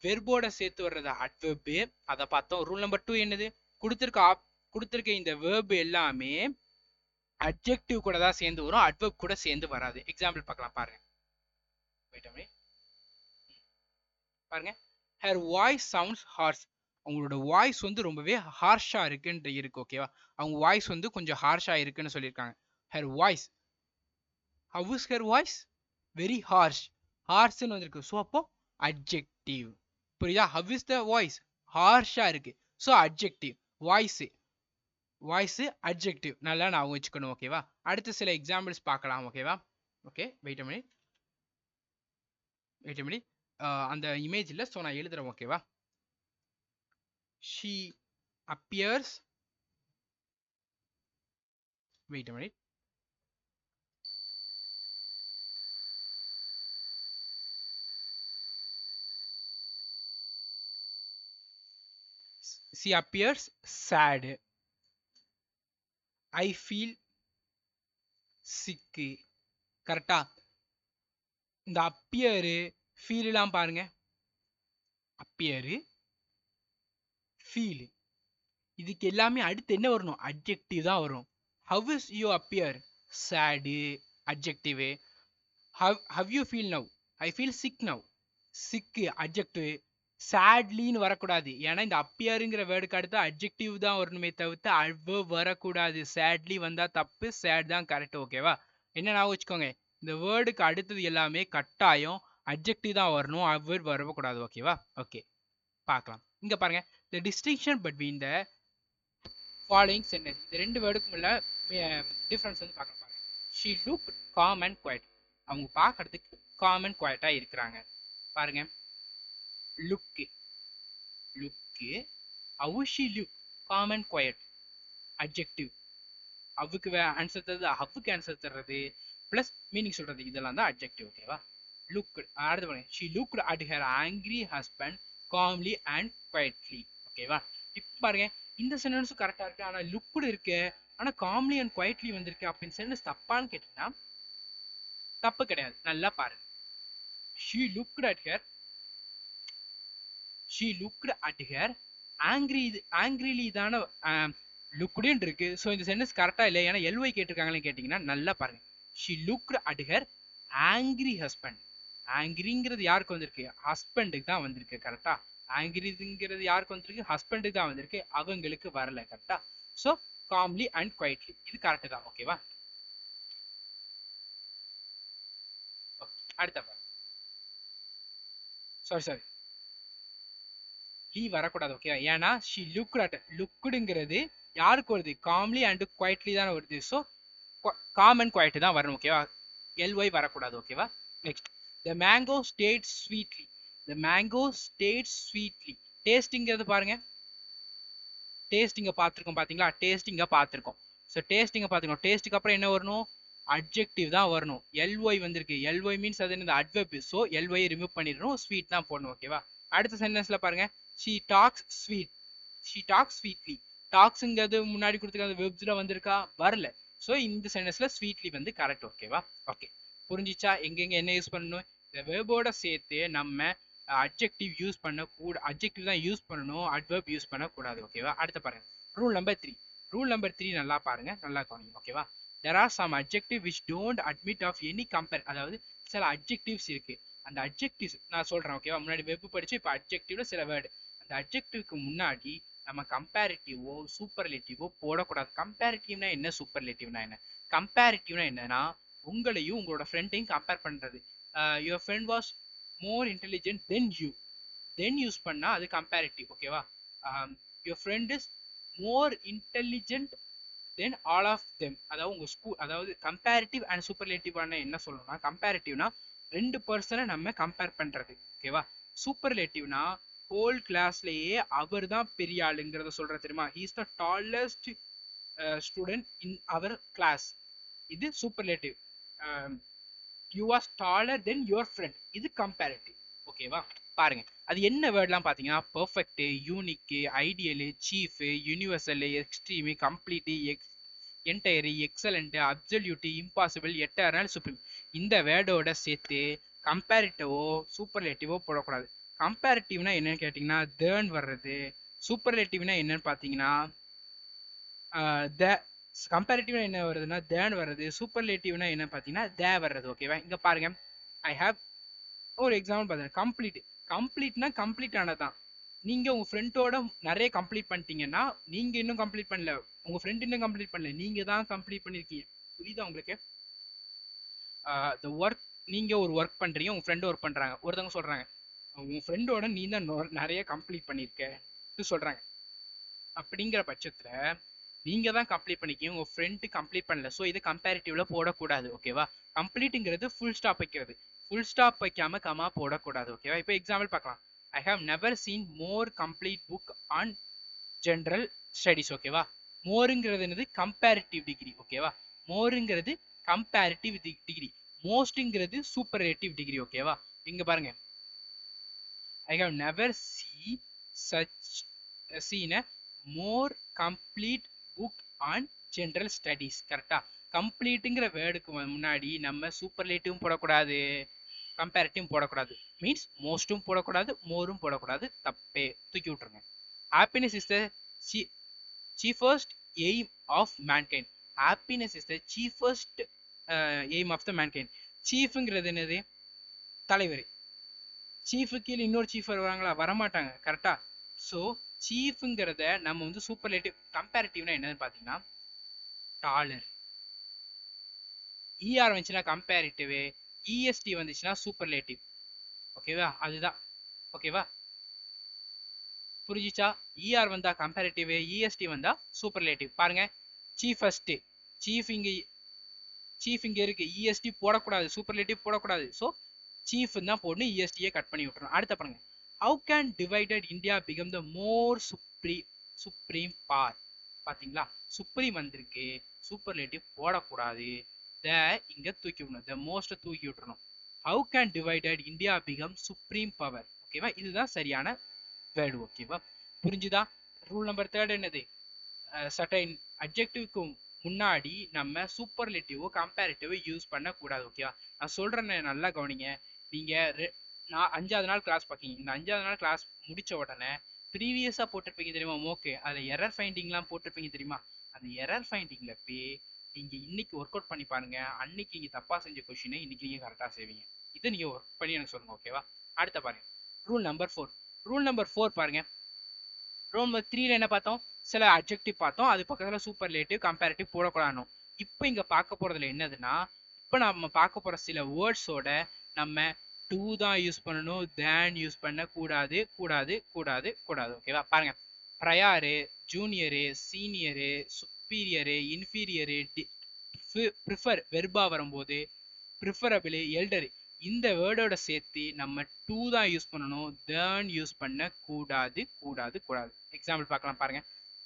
வெர்போட சேர்த்து வர்றது அட்வெர்பு, அதை பார்த்தோம். ரூல் நம்பர் 2 என்னது? கொடுத்திருக்க இந்த வெர்பு எல்லாமே அட்ஜெக்டிவ் கூட தான் சேர்ந்து வரும், அட்வெர்ப் கூட சேர்ந்து வராது. எக்ஸாம்பிள் பார்க்கலாம் பாருங்க. பாருங்க, her voice sounds harsh. அவங்களோட வாய்ஸ் வந்து ரொம்பவே ஹார்ஷா இருக்குன்ற இருக்கு. ஓகேவா? அவங்க வாய்ஸ் வந்து கொஞ்சம் ஹார்ஷா இருக்குன்னு சொல்லியிருக்காங்க. her voice, how is her voice? very harsh. ஹார்ஷ்னு வந்திருக்கு. ஸோ அப்போ அட்ஜெக்டிவ். புரியுதா? how is the voice? ஹார்ஷா இருக்கு. So adjective. Voice adjective. நல்லா நான் வச்சுக்கணும். ஓகேவா? அடுத்து சில எக்ஸாம்பிள்ஸ் பார்க்கலாம். ஓகேவா? Okay, wait a minute. அந்த இமேஜ் இல்லை, ஸோ நான் எழுதுறேன். ஓகேவா? she appears, wait a minute, she appears sad, I feel sick. கரெக்டா? இந்த அப்பியரு ஃபீல்லாம் பாருங்க, அப்பியரு ஃபீல், இதுக்கு எல்லாமே அடுத்து என்ன வரணும்? அட்ஜெக்டிவ் தான் வரும். how is you appear? sad, adjective. how you feel now? I feel sick now. sick, adjective. sadlyன்னு வரக்கூடாது, ஏன்னா இந்த அப்பியருங்கிற வேர்டுக்கு அடுத்து அட்ஜெக்டிவ் தான் வரணுமே தவிர்த்து adverb வரக்கூடாது. sadly வந்தா தப்பு, sad தான் கரெக்ட். ஓகேவா? என்ன நான் வச்சுக்கோங்க, இந்த வேர்டுக்கு அடுத்தது எல்லாமே கட்டாயம் அட்ஜெக்டிவ் தான் வரணும், adverb வரக்கூடாது. ஓகேவா? ஓகே, பார்க்கலாம். இங்க பாருங்க, the distinction between the following sentence, இந்த ரெண்டு வேர்டுக்கும் உள்ள டிஃபரன்ஸ் வந்து பார்க்கலாம். பாருங்க, she looked calm and quiet. அவங்க பார்க்கறதுக்கு calm and quiet-ஆ இருக்கிறாங்க. பாருங்க, look, how she look? calm and quiet, adjective. அவுக்கு ஆன்சர் தருது, அவுக்கு ஆன்சர் தர்றது பிளஸ் மீனிங் சொல்றது, இதெல்லாம் தான் அட்ஜெக்டிவ். ஓகேவா? looked. அடுத்து பாருங்க, she looked at her angry husband calmly and quietly. ஓகேவா? இப்போ பாருங்க, இந்த சென்டென்ஸும் கரெக்டா இருக்கு, ஆனா லுக்டு இருக்கு, ஆனா காம்லி அண்ட் குவைட்லி வந்திருக்கு. அப்படின்னு சென்டென்ஸ் தப்பான்னு கேட்டீங்கன்னா தப்பு கிடையாது. நல்லா பாருங்க, she looked at her angrily தான லுக்டுன்னு இருக்கு. ஸோ இந்த சென்டென்ஸ் கரெக்டா இல்லை, ஏன்னா எல்ஒய் கேட்டிருக்காங்களே கேட்டீங்கன்னா நல்லா பாருங்க, she looked at her angry husband. ஆங்கிரிங்கிறது யாருக்கு வந்திருக்கு? ஹஸ்பண்டுக்கு தான் வந்திருக்கு. கரெக்டா? ஆங்கிரிங்கிறது யாருக்கு வந்திருக்கு? ஹஸ்பண்டுக்கு தான் வந்திருக்கு, அவங்களுக்கு வரல. கரெக்டா? ஸோ காம்லி அண்ட் குவைட்லி, இது கரெக்ட் தான். ஓகேவா? அடுத்த பாருங்க, சாரி லீ வரக்கூடாது. ஓகே, ஏன்னா she looked at, லுக்குடுங்கிறது யாருக்கு வருது? காம்லி அண்ட் குவைட்லி தானே வருது. ஸோ காம் அண்ட் குவைட் தான் வரணும். ஓகேவா? எல்ஒய் வரக்கூடாது. ஓகேவா? Next, the mango stayed sweetly. the mango stayed sweetly. டேஸ்டிங்கிறது பாருங்க, டேஸ்டிங்க பார்த்துருக்கோம். பார்த்தீங்களா? டேஸ்டிங்க பார்த்துருக்கோம். ஸோ டேஸ்டிங்க பார்த்துக்கணும். டேஸ்ட்டுக்கு அப்புறம் என்ன வரணும்? அட்ஜெக்டிவ் தான் வரணும். எல்ஒய் வந்திருக்கு, எல்ஒய் மீன்ஸ் அது என்னது? அட்வெர்ப். ஸோ எல்ஒய் ரிமூவ் பண்ணிடணும், ஸ்வீட் தான் போடணும். ஓகேவா? அடுத்த சென்டென்ஸ்ல பாருங்க, she talks sweet she talks sweetly. டாக்ஸ்ங்கிறது முன்னாடி கொடுத்துருக்க வெப்ஸ்ல வந்திருக்கா வரல. ஸோ இந்த சென்டென்ஸ்ல ஸ்வீட்லி வந்து கரெக்ட். ஓகேவா? ஓகே, புரிஞ்சிச்சா எங்கெங்க என்ன யூஸ் பண்ணணும்? இந்த வெர்போட சேர்த்து நம்ம அட்ஜெக்டிவ் யூஸ் பண்ண கூட, அட்ஜெக்டிவ் தான் யூஸ் பண்ணணும், அட்வர்ப் யூஸ் பண்ணக்கூடாது. ஓகேவா? அடுத்து பாருங்க ரூல் நம்பர் 3. ரூல் நம்பர் 3 நல்லா பாருங்க, நல்லா கவனிங்க. ஓகேவா? there are some adjective which don't admit of any compare. அதாவது சில அட்ஜெக்டிவ்ஸ் இருக்கு. அந்த அட்ஜெக்டிவ்ஸ் நான் சொல்றேன். ஓகேவா? முன்னாடி வெப் படிச்சு இப்போ அட்ஜெக்டிவ்ல சில வேர்டு, அந்த அட்ஜெக்டிவ்க்கு முன்னாடி நம்ம கம்பேரிட்டிவோ சூப்பர்லேட்டிவோ போடக்கூடாது. கம்பேரிட்டிவ்னா என்ன, சூப்பர்லேட்டிவ்னா என்ன? கம்பேரிட்டிவ்னா என்னன்னா உங்களையும் உங்களோட ஃப்ரெண்டையும் கம்பேர் பண்றது. Your friend was more intelligent than you, than use பண்ணா அது கம்பேரிட்டிவ். ஓகேவா? Your friend is more intelligent than all of them. அதாவது உங்க ஸ்கூல், அதாவது கம்பேரிட்டிவ் அண்ட் சூப்பர்லேட்டிவான என்ன சொல்லணும்னா, கம்பேரிட்டிவ்னா ரெண்டு பர்சனை நம்ம கம்பேர் பண்றது. ஓகேவா? சூப்பர்லேட்டிவ்னா ஹோல் கிளாஸ்லயே அவர் தான் பெரிய ஆளுங்கிறத சொல்ற தெரியுமா? He is the tallest student in our class. இது superlative. You are taller than your friend, இது கம்பேரிட்டிவ். ஓகேவா? பாருங்க அது என்ன வேர்ட்லாம் பார்த்தீங்கன்னா perfect, unique, ideal, chief, universal, extreme, complete, entire, excellent, absolute, impossible, eternal, supreme. இந்த வேர்டோட சேர்த்து கம்பேரிட்டிவோ சூப்பர்லேட்டிவோ போடக்கூடாது. கம்பேரிட்டிவ்னா என்னன்னு கேட்டிங்கன்னா தேர்ன் வர்றது. சூப்பர்லேட்டிவ்னா என்னன்னு பார்த்தீங்கன்னா த. கம்பேரிட்டிவ்னா என்ன வருதுன்னா தேன் வர்றது. சூப்பர்லேட்டிவ்னா என்ன பார்த்தீங்கன்னா தே வர்றது. ஓகேவா? இங்க பாருங்க ஐ ஹேவ் ஒரு எக்ஸாம்பிள் பார்த்தீங்கன்னா கம்ப்ளீட். கம்ப்ளீட்னா கம்ப்ளீட் ஆனதான். நீங்க உங்க ஃப்ரெண்டோட நிறைய கம்ப்ளீட் பண்ணிட்டீங்கன்னா நீங்க இன்னும் கம்ப்ளீட் பண்ணல, உங்க ஃப்ரெண்ட் இன்னும் கம்ப்ளீட் பண்ணல, நீங்க தான் கம்ப்ளீட் பண்ணிருக்கீங்க. புரியுதா உங்களுக்கு? த ஒர்க், நீங்க ஒரு ஒர்க் பண்றீங்க, உங்க ஃப்ரெண்ட் ஒர்க் பண்றாங்க. ஒருத்தவங்க சொல்றாங்க உன் ஃப்ரெண்டோட நீ தான் நிறைய கம்ப்ளீட் பண்ணிருக்க சொல்றாங்க. அப்படிங்கிற பட்சத்துல நீங்க தான் கம்ப்ளீட் பண்ணிக்கீங்க, உங்க ஃப்ரெண்ட் கம்ப்ளீட் பண்ணல. ஸோ இது கம்பேரிட்டிவ்ல போடக்கூடாது. ஓகேவா? கம்ப்ளீட்ங்கிறது ஃபுல் ஸ்டாப் வைக்கிறது. ஃபுல் ஸ்டாப் வைக்காம கமா போடக்கூடாது. ஓகேவா? இப்போ எக்ஸாம்பிள் பார்க்கலாம். I have never seen more complete book on general studies. ஓகேவா? மோருங்கிறது என்னது? Comparative degree. ஓகேவா? மோருங்கிறது கம்பேரிட்டிவ் டிகிரி, மோஸ்ட்ங்கிறது சூப்பர்லேட்டிவ் டிகிரி. ஓகேவா? இங்க பாருங்க I have never seen a more complete book on general studies. கரெக்டா? கம்ப்ளீட்ங்கிற வேர்டுக்கு முன்னாடி நம்ம சூப்பர்லேட்டிவும் போடக்கூடாது, கம்பேரிட்டிவும் போடக்கூடாது. மீன்ஸ் மோஸ்ட்டும் போடக்கூடாது, மோரும் போடக்கூடாது. தப்பே, தூக்கி விட்டுருங்க. Happiness is the chiefest aim of mankind. Happiness is the chiefest aim of the mankind. சீஃப்ங்கிறது என்னது? தலைவர். சீஃபு கீழே இன்னொரு சீஃப் வருவாங்களா? வரமாட்டாங்க. கரெக்டா? ஸோ சீஃப்ங்கிறத நம்ம வந்து சூப்பர்லேட்டிவ். கம்பேரிட்டிவ்னா என்னன்னு பார்த்தீங்கன்னா டாலர். இஆர் வந்துச்சுன்னா கம்பேரிட்டிவ், இஎஸ்டி வந்துச்சுன்னா சூப்பர்லேட்டிவ். ஓகேவா? அதுதான். ஓகேவா? புரிஞ்சிச்சா? இஆர் வந்தா கம்பேரிட்டிவ், இஎஸ்டி வந்தா சூப்பர்லேட்டிவ். பாருங்க சீஃபஸ்ட், சீஃப் இங்க இருக்கு, இஎஸ்டி போடக்கூடாது, சூப்பர்லேட்டிவ் போடக்கூடாது. ஸோ சீஃப் தான் போடணும், இஎஸ்டியை கட் பண்ணி விட்டுறணும். அடுத்த பாருங்க how can divided India become the more supreme power. பாத்தீங்களா? சுப்ரீம் வந்திருக்கு, சூப்பர்லேட்டிவ் போடக்கூடாது, த இங்க தூக்கி விடணும், த மோஸ்ட் தூக்கி விட்டுறணும். How can divided India become supreme power. ஓகேவா? இதுதான் சரியான வேர்டு. ஓகேவா? புரிஞ்சுதா? ரூல் நம்பர் 3 என்னது? சர்டைன் அட்ஜெக்டிவ்க்கு முன்னாடி நம்ம சூப்பர்லேட்டிவோ கம்பேரிட்டிவோ யூஸ் பண்ணக்கூடாது. ஓகேவா? நான் சொல்றேன்னு நல்லா கவனிங்க. நீங்க நான் 5வது நாள் கிளாஸ் பார்க்கீங்க. இந்த 5வது நாள் கிளாஸ் முடிச்ச உடனே ப்ரீவியஸா போட்டிருப்பீங்க தெரியுமா மோக்கு, அதுல எரர் ஃபைண்டிங்லாம் போட்டிருப்பீங்க தெரியுமா? அந்த எரர் ஃபைண்டிங்ல போய் நீங்க இன்னைக்கு ஒர்க் அவுட் பண்ணி பாருங்க. அன்னைக்கு நீங்க தப்பா செஞ்ச கொஸ்டினை இன்னைக்கு நீங்க கரெக்டா செய்வீங்க. இதை நீங்க ஒர்க் பண்ணி எனக்கு சொல்லுங்க. ஓகேவா? அடுத்த பாருங்க ரூல் நம்பர் 4. ரூல் நம்பர் 4 பாருங்க. ரூல் நம்பர் 3ல என்ன பார்த்தோம்? சில அட்ஜெக்டிவ் பார்த்தோம், அது பக்கத்துல சூப்பர்லேட்டிவ் கம்பேரிட்டிவ் போடக்கூடாது. இப்போ இங்க பார்க்க போறதுல என்னதுன்னா, இப்போ நம்ம பார்க்க போற சில வேர்ட்ஸோட நம்ம டூ தான் யூஸ் பண்ணணும், தேன் யூஸ் பண்ண கூடாது கூடாது கூடாது கூடாது. ஓகேவா? பாருங்க ப்ரையாரு, ஜூனியரு, சீனியரு, சுப்பீரியரு, இன்ஃபீரியரு, ப்ரிஃபர் வெர்பா வரும்போது ப்ரிஃபரபிள், எல்டர், இந்த வேர்டோட சேர்த்து நம்ம டூ தான் யூஸ் பண்ணணும், தேன் யூஸ் பண்ண கூடாது கூடாது கூடாது. எக்ஸாம்பிள் பார்க்கலாம் பாருங்க.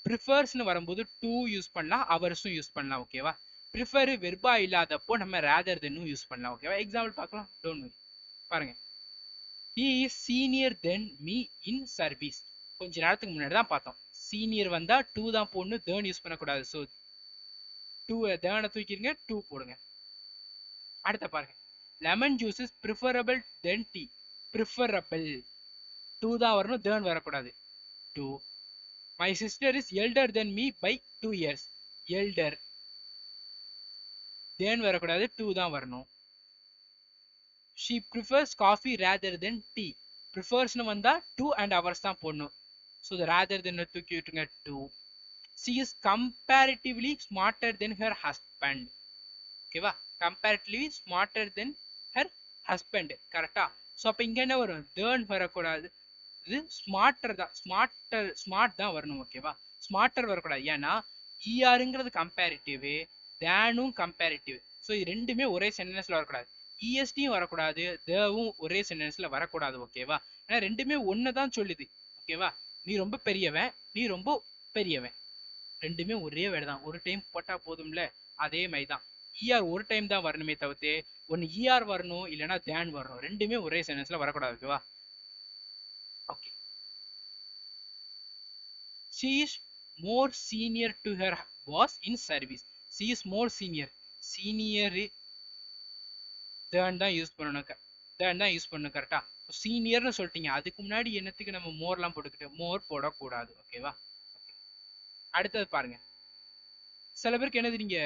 ப்ரிஃபர்ஸ்னு வரும்போது டூ யூஸ் பண்ணலாம், அவர்ஸும் யூஸ் பண்ணலாம். ஓகேவா? ப்ரிஃபர் வெர்பா இல்லாதப்போ நம்ம ரேதர் தென்னும் யூஸ் பண்ணலாம். ஓகேவா? எக்ஸாம்பிள் பார்க்கலாம். Don't worry. பாருங்க he is senior than me in service. கொஞ்ச நேரத்துக்கு முன்னாடி தான் பார்த்தோம். சீனியர் வந்தா டூ தான் போடணும், தேர்ன் யூஸ் பண்ணக்கூடாது. ஸோ டூ தேர்னை தூக்கிடுங்க, டூ போடுங்க. அடுத்த பாருங்க, lemon juice is preferable than tea. Preferable to தான் வரணும், தேர்ன் வரக்கூடாது. To. My sister is elder than me by 2 years. Elder than வரக்கூடாது, டூ தான் வரணும். She prefers coffee rather than tea. ப்ரிஃபர்ஸ்னு வந்தா 2 and hours தான் போடணும். ஸோ ரேதர் தென் தூக்கி விட்டுருங்க, 2. she is comparatively smarter than her husband. ஓகேவா, comparatively smarter than her husband. கரெக்டா? ஸோ அப்போ இங்க என்ன வரும், தேர்ன் வரக்கூடாது, இது ஸ்மார்ட்டர் தான், ஸ்மார்ட் தான் வரணும். ஓகேவா, ஸ்மார்ட்டர் வரக்கூடாது. ஏன்னா இஆருங்கிறது கம்பேரிட்டிவ், தேனும் கம்பேரிட்டிவ். ஸோ இது ரெண்டுமே ஒரே சென்டென்ஸ்ல வரக்கூடாது. இஎஸ்டியும் வரக்கூடாது, தேவும் ஒரே சென்டென்ஸ்ல வரக்கூடாது. ஓகேவா, ஏன்னா ரெண்டுமே ஒன்னு தான் சொல்லுது. ஓகேவா, நீ ரொம்ப பெரியவன், நீ ரொம்ப பெரியவன், ரெண்டுமே ஒரே வேர்டு தான், ஒரு டைம் போட்டா போதும்ல. அதே மாதிரி தான் இஆர் ஒரு டைம் தான் வரணுமே தவிர்த்து ஒன்னு இஆர் வரணும் இல்லைன்னா தேன் வரணும், ரெண்டுமே ஒரே சென்டென்ஸ்ல வரக்கூடாது. ஓகேவா, okay. she is more senior to her boss in service. she is more senior. senior தேன் தான் யூஸ் பண்ணணும், தேன் தான் யூஸ் பண்ணணும். கரெக்டா? சீனியர்னு சொல்லிட்டீங்க, அதுக்கு முன்னாடி என்னத்துக்கு நம்ம மோர்லாம் போட்டுக்கிட்டு, மோர் போடக்கூடாது. ஓகேவா, அடுத்தது பாருங்க. சில பேருக்கு என்னது, நீங்க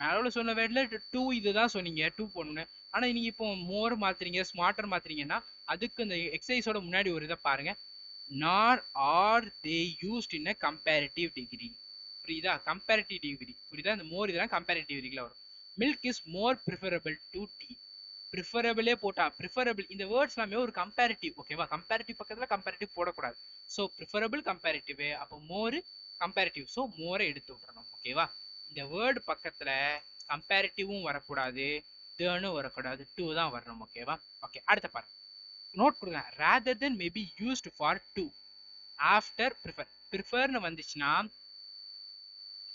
மேல சொன்ன வேர்ட்ல டூ இதுதான் சொன்னீங்க, டூ போடணும். ஆனா நீங்க இப்போ மோர் மாத்துறீங்க, ஸ்மார்ட்டர் மாத்துறீங்கன்னா அதுக்கு இந்த எக்ஸசைஸோட முன்னாடி ஒரு இதை பாருங்க. nor are they used in a comparative degree. புரியுதா? Comparative degree. புரியுதா? இந்த மோர் இதெல்லாம் கம்பேரிட்டிவ் டிகிரில வரும். Milk is more preferable to tea. ப்ரிஃபரபிளே போட்டா, ப்ரிஃபரபிள் இந்த வேர்ட்ஸ் எல்லாமே ஒரு கம்பேரிட்டிவ். ஓகேவா, கம்பேரிட்டிவ் பக்கத்துல கம்பேரிட்டிவ் போடக்கூடாது. ஸோ ப்ரிஃபரபிள் கம்பேரிட்டிவ், அப்போ மோர் கம்பேரிட்டிவ், ஸோ மோரை எடுத்து விட்டுறணும். ஓகேவா, இந்த வேர்டு பக்கத்துல கம்பேரிட்டிவும் வரக்கூடாது, தேனும் வரக்கூடாது, டூ தான் வரணும். ஓகேவா, ஓகே. அடுத்த பாருங்க, நோட் கொடுங்க. rather than may be used for to after prefer. preferன்னு வந்துச்சுன்னா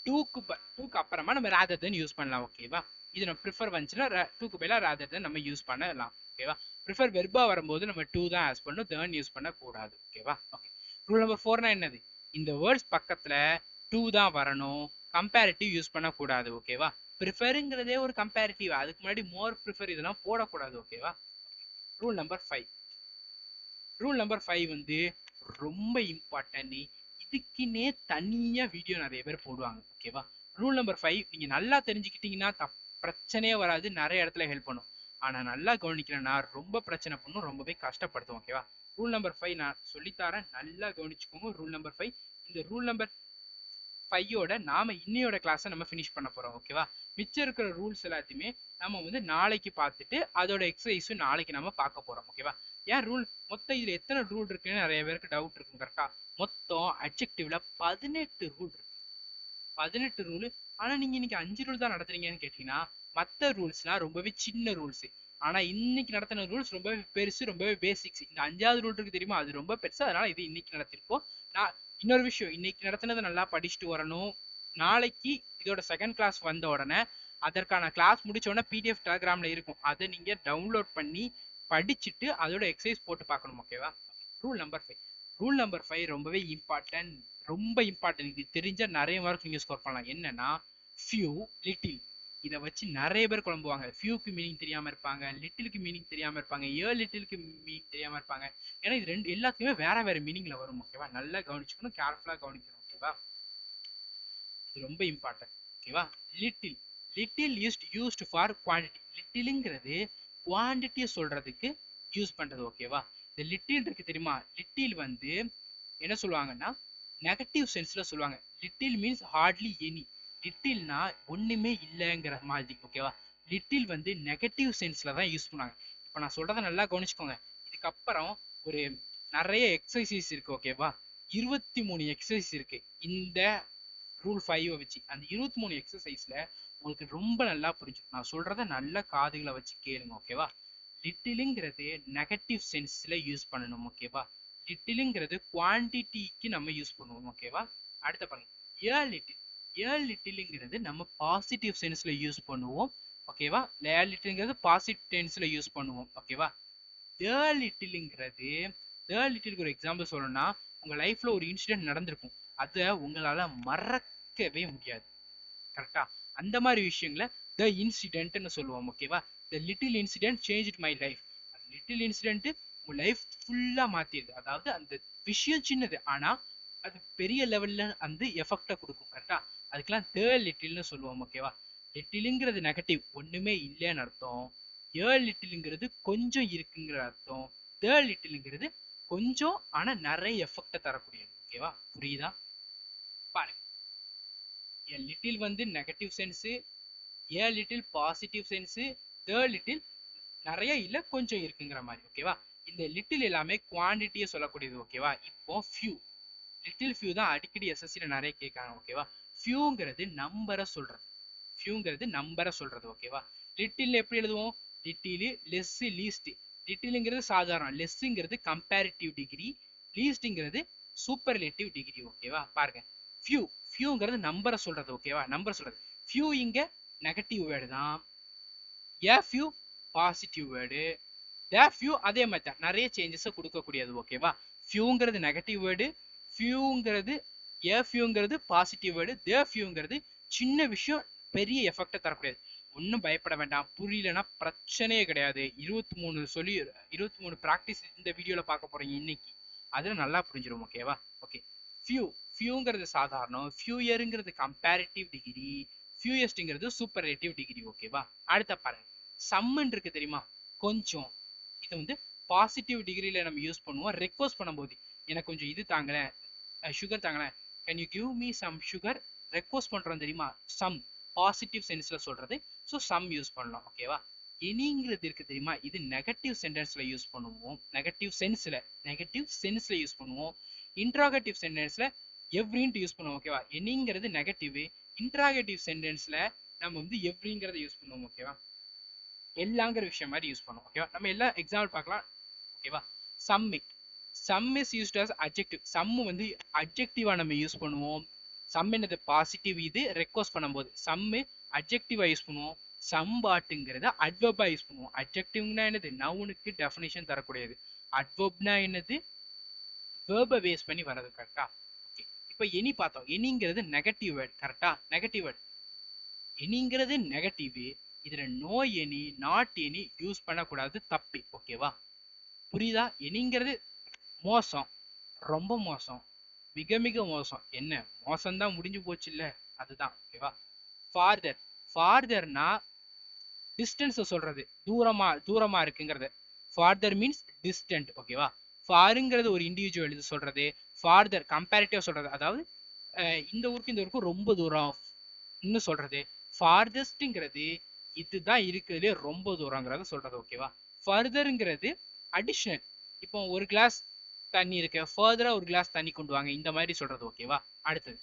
டூக்கு அப்புறமா நம்ம rather than யூஸ் பண்ணலாம். ஓகேவா, இது நம்ம ப்ரிஃபர் வந்துச்சுன்னா டூக்கு பதிலாக rather than நம்ம யூஸ் பண்ணலாம். ஓகேவா, ப்ரிஃபர் வெர்பா வரும்போது நம்ம டூ தான் ஆஸ் பண்ணணும், தேர்ன் யூஸ் பண்ணக்கூடாது. ஓகேவா, ஓகே. ரூல் நம்பர் 4னா என்னது, இந்த வேர்ட்ஸ் பக்கத்துல டூ தான் வரணும், கம்பேரிட்டிவ் யூஸ் பண்ணக்கூடாது. ஓகேவா, ப்ரிஃபருங்கிறதே ஒரு கம்பேரிட்டிவ், அதுக்கு முன்னாடி மோர் ப்ரிஃபர் இதெல்லாம் போடக்கூடாது. ஓகேவா, ரூல் நம்பர் 5. ரூல் நம்பர் 5 வந்து ரொம்ப இம்பார்ட்டன்ட், இதுக்குன்னே தனியா வீடியோ நிறைய பேர் போடுவாங்க. ஓகேவா, ரூல் நம்பர் 5 நீங்க நல்லா தெரிஞ்சுக்கிட்டீங்கன்னா பிரச்சனையே வராது, நிறைய இடத்துல ஹெல்ப் பண்ணும். ஆனா நல்லா கவனிக்கலன்னா ரொம்ப பிரச்சனை பண்ணும், ரொம்பவே கஷ்டப்படுத்தும். ஓகேவா, ரூல் நம்பர் 5 நான் சொல்லித்தரேன், நல்லா கவனிச்சுக்கோங்க. ரூல் நம்பர் 5, இந்த ரூல் நம்பர் 5யோட நாம இன்னையோட கிளாஸை நம்ம ஃபினிஷ் பண்ண போறோம். ஓகேவா, மிச்சம் இருக்கிற ரூல்ஸ் எல்லாத்தையுமே நம்ம வந்து நாளைக்கு பார்த்துட்டு அதோட எக்ஸசைஸும் நாளைக்கு நம்ம பார்க்க போறோம். ஓகேவா, ஏன் ரூல் மொத்தம் இதுல எத்தனை ரூல் இருக்குன்னு நிறைய பேருக்கு டவுட் இருக்கும். கரெக்டா, மொத்தம் அட்ஜெக்டிவ்ல 18 ரூல் இருக்கு, 18 ரூல். ஆனா நீங்க இன்னைக்கு 5 ரூல் தான் நடத்துறீங்கன்னு கேட்டீங்கன்னா, மற்ற ரூல்ஸ்லாம் ரொம்பவே சின்ன ரூல்ஸ். ஆனா இன்னைக்கு நடத்தின ரூல்ஸ் ரொம்பவே பெருசு, ரொம்பவே பேசிக்ஸ். இந்த 5வது ரூல் இருக்கு தெரியுமா, அது ரொம்ப பெருசு, அதனால இது இன்னைக்கு நடத்திருக்கோம். நான் இன்னொரு விஷயம், இன்னைக்கு நடத்தினதை நல்லா படிச்சுட்டு வரணும். நாளைக்கு இதோட செகண்ட் கிளாஸ் வந்த உடனே அதற்கான கிளாஸ் முடிச்ச உடனே பிடிஎஃப் டெலிகிராம்ல இருக்கும், அதை நீங்க டவுன்லோட் பண்ணி படிச்சுட்டு அதோட எக்ஸசைஸ் போட்டு பார்க்கணும். ஓகேவா, ரூல் நம்பர் 5. ரூல் நம்பர் 5 ரொம்பவே இம்பார்ட்டன்ட், ரொம்ப இம்பார்ட்டன்ட். இது தெரிஞ்சா நிறைய மார்க் நீங்க ஸ்கோர் பண்ணலாம். என்னன்னா ஃபியூ, லிட்டில், இதை வச்சு நிறைய பேர் குழம்புவாங்க. ஃபியூக்கு மீனிங் தெரியாம இருப்பாங்க, லிட்டிலுக்கு மீனிங் தெரியாம இருப்பாங்க, லிட்டிலுக்கு மீனிங் தெரியாம இருப்பாங்க. ஏன்னா இது ரெண்டு எல்லாத்துக்குமே வேற வேற மீனிங்ல வரும். ஓகேவா, நல்லா கவனிச்சுக்கணும், கேர்ஃபுல்லா கவனிக்கணும். ஓகேவா, இது ரொம்ப இம்பார்ட்டன்ட். ஓகேவா, little, little is used for quantity. லிட்டிலுங்கிறது குவான்டிட்டியை சொல்றதுக்கு யூஸ் பண்றது. ஓகேவா, இந்த லிட்டில் இருக்கு தெரியுமா, லிட்டில் வந்து என்ன சொல்லுவாங்கன்னா நெகட்டிவ் சென்ஸ்ல சொல்லுவாங்க. Little means hardly any. லிட்டில்னா ஒண்ணுமே இல்லைங்கிற மாதிரி. ஓகேவா, லிட்டில் வந்து நெகட்டிவ் சென்ஸ்ல தான் யூஸ் பண்ணுவாங்க. இப்போ நான் சொல்றதை நல்லா கவனிச்சுக்கோங்க. இதுக்கப்புறம் ஒரு நிறைய எக்ஸசைஸ் இருக்கு. ஓகேவா, 23 எக்ஸசைஸ் இருக்கு இந்த ரூல் 5 வச்சு. அந்த 23 எக்ஸசைஸ்ல உங்களுக்கு ரொம்ப நல்லா புரிஞ்சுக்கும். நான் சொல்றத நல்ல காதுகளை வச்சு கேளுங்க. ஓகேவா, லிட்டிலுங்கிறது நெகட்டிவ் சென்ஸ்ல யூஸ் பண்ணணும். ஓகேவா, லிட்டிலுங்கிறது குவான்டிட்டிக்கு நம்ம யூஸ் பண்ணுவோம். ஓகேவா, அடுத்த பாருங்க, லிட்டிலுங்கிறது நம்ம பாசிட்டிவ் சென்ஸ்ல யூஸ் பண்ணுவோம். ஓகேவா, லிட்டிலுங்கிறது பாசிட்டிவ் டென்ஸ்ல யூஸ் பண்ணுவோம். ஓகேவா, லிட்டிலுங்கிறது, லிட்டிலுக்கு ஒரு எக்ஸாம்பிள் சொல்லணும்னா உங்க லைஃப்ல ஒரு இன்சிடென்ட் நடந்திருக்கும், அதை உங்களால மறக்கவே முடியாது. கரெக்டா? அந்த மாதிரி விஷயங்களை த இன்சிடென்ட்னு சொல்லுவோம். ஓகேவா? The little incident change my life. அந்த லிட்டில் இன்சிடென்ட் உங்க லைஃப் ஃபுல்லா மாத்திடுது. அதாவது அந்த விஷயம் சின்னது, ஆனா அது பெரிய லெவல்ல அந்த எஃபெக்டை கொடுக்கும். கரெக்டா? அதுக்கெல்லாம் த லிட்டில்னு சொல்லுவோம். ஓகேவா? லிட்டிலுங்கிறது நெகட்டிவ், ஒண்ணுமே இல்லைன்னு அர்த்தம். லிட்டில்ங்கிறது கொஞ்சம் இருக்குங்கிற அர்த்தம். த லிட்டில்ங்கிறது கொஞ்சம் ஆனா நிறைய எஃபெக்டை தரக்கூடியது. ஓகேவா? புரியுதா? பாருங்க, a little வந்து negative sense, a little positive sense, the little நிறைய இல்ல கொஞ்சம் இருக்குங்கிற மாதிரி. ஓகேவா? இந்த லிட்டில் எல்லாமே குவான்டிட்டியை சொல்லக்கூடியது. ஓகேவா? இப்போ ஃபியூ, லிட்டில் ஃபியூ தான் அடிக்கடி எஸ்எஸ்சில நிறைய கேட்காங்க. ஓகேவா? ஃபியூங்கிறது நம்பரை சொல்றது. ஃபியூங்கிறது நம்பரை சொல்றது. ஓகேவா? லிட்டில் எப்படி எழுதுவோம்? Little, less, least. லிட்டில்ங்கிறது சாதாரணம், லெஸ்ங்கிறது கம்பேரிட்டிவ் டிகிரி, லீஸ்ட்ங்கிறது சூப்பர்லேட்டிவ் டிகிரி. ஓகேவா? பாருங்க, ஃபியூ, ஃபியூங்கிறது நம்பரை சொல்றது. ஓகேவா? நம்பர் சொல்றது. ஃபியூ இங்க நெகட்டிவ் வேர்டு தான், ஏ few positive word, the few அதே மாதிரி தான் நிறைய சேஞ்சஸை கொடுக்கக்கூடியது. ஓகேவா? ஃபியூங்கிறது நெகட்டிவ் வேர்டு, ஃபியூங்கிறது ஏ ஃபியூங்கிறது பாசிட்டிவ் வேர்டு, த ஃபியூங்கிறது சின்ன விஷயம் பெரிய எஃபெக்டை தரக்கூடியது. ஒன்றும் பயப்பட வேண்டாம், புரியலன்னா பிரச்சனையே கிடையாது. 23 ப்ராக்டிஸ் இந்த வீடியோல பார்க்க போறீங்க இன்னைக்கு, அதுல நல்லா புரிஞ்சிடும். ஓகேவா? ஓகே, ஃபியூ, ஃபியூங்கிறது சாதாரணம், ஃபியூயருங்கிறது கம்பேரிட்டிவ் டிகிரி, ஃபியூயஸ்ட்ங்கிறது சூப்பர்லேட்டிவ் டிகிரி. ஓகேவா? அடுத்த பாருங்க, சம்மன் இருக்கு தெரியுமா? கொஞ்சம். இது வந்து பாசிட்டிவ் டிகிரியில நம்ம யூஸ் பண்ணுவோம் ரெக்வஸ்ட் பண்ணும்போது. எனக்கு கொஞ்சம் இது தாங்கல, சுகர் தாங்கல, can you give me some sugar, request பண்றோம் தெரியுமா? சம் பாசிட்டிவ் சென்ஸ்ல சொல்றது. ஸோ சம் யூஸ் பண்ணலாம். ஓகேவா? எனிங்கிறது இருக்கு தெரியுமா? இது நெகட்டிவ் சென்டென்ஸ்ல யூஸ் பண்ணுவோம், நெகட்டிவ் சென்ஸ்ல யூஸ் பண்ணுவோம். இன்ட்ராகேட்டிவ் சென்டென்ஸ்ல எவ்ரின்ட்டு யூஸ் பண்ணுவோம். ஓகேவா? எனிங்கிறது நெகட்டிவ், இன்ட்ராகேட்டிவ் சென்டென்ஸ்ல நம்ம வந்து எவ்ரிங்கிறத யூஸ் பண்ணுவோம். ஓகேவா? எல்லாங்கிற விஷயம் மாதிரி யூஸ் பண்ணுவோம். ஓகேவா? நம்ம எல்லாம் எக்ஸாம்பிள் பார்க்கலாம். ஓகேவா? சம்மிட், some is used as adjective. Some வந்து அட்ஜெக்டிவா நம்ம யூஸ் பண்ணுவோம். சம் என்னது? பாசிட்டிவ். இது ரெக்வஸ்ட் பண்ணும்போது சம்மு அட்ஜெக்டிவா யூஸ் பண்ணுவோம். சம்பாட்டுங்கிறத அட்வர்பா யூஸ் பண்ணுவோம். அட்ஜெக்டிவ்னா என்னது? நவுனுக்கு டெஃபினிஷன் தரக்கூடியது. அட்வர்ப்னா என்னது? வேர்பை பேஸ் பண்ணி வர்றது. கரெக்டா? ஓகே, இப்போ எனி பார்த்தோம். எனிங்கிறது நெகட்டிவ் வேர்ட். கரெக்டா? Negative word. எனிங்கிறது நெகட்டிவ், இதுல no any, not any use பண்ணக்கூடாது, தப்பு. ஓகேவா? புரியுதா? எனிங்கிறது மோசம், ரொம்ப மோசம், மிக மிக மோசம். என்ன மோசம் தான், முடிஞ்சு போச்சு இல்ல, அதுதான். ஓகேவா? ஃபார்தர், ஃபார்தர்னா டிஸ்டன்ஸ் சொல்றது, தூரமா தூரமா இருக்குங்கிறது. Further means distant. ஓகேவா? ஃபாருங்கிறது ஒரு இண்டிவிஜுவல் இது சொல்றது, ஃபார்தர் கம்பேரிட்டிவ் சொல்றது, அதாவது இந்த ஊருக்கு இந்த ஊருக்கு ரொம்ப தூரம் இன்னும் சொல்றது. ஃபார்தஸ்ட்ங்கிறது இதுதான் இருக்கிறதுலே ரொம்ப தூரங்கிறத சொல்றது. ஓகேவா? ஃபர்தருங்கிறது அடிஷனல். இப்போ ஒரு கிளாஸ் தண்ணி இருக்கு, ஃபர்தரா ஒரு கிளாஸ் தண்ணி கொண்டு வாங்க, இந்த மாதிரி சொல்றது. ஓகேவா? அடுத்தது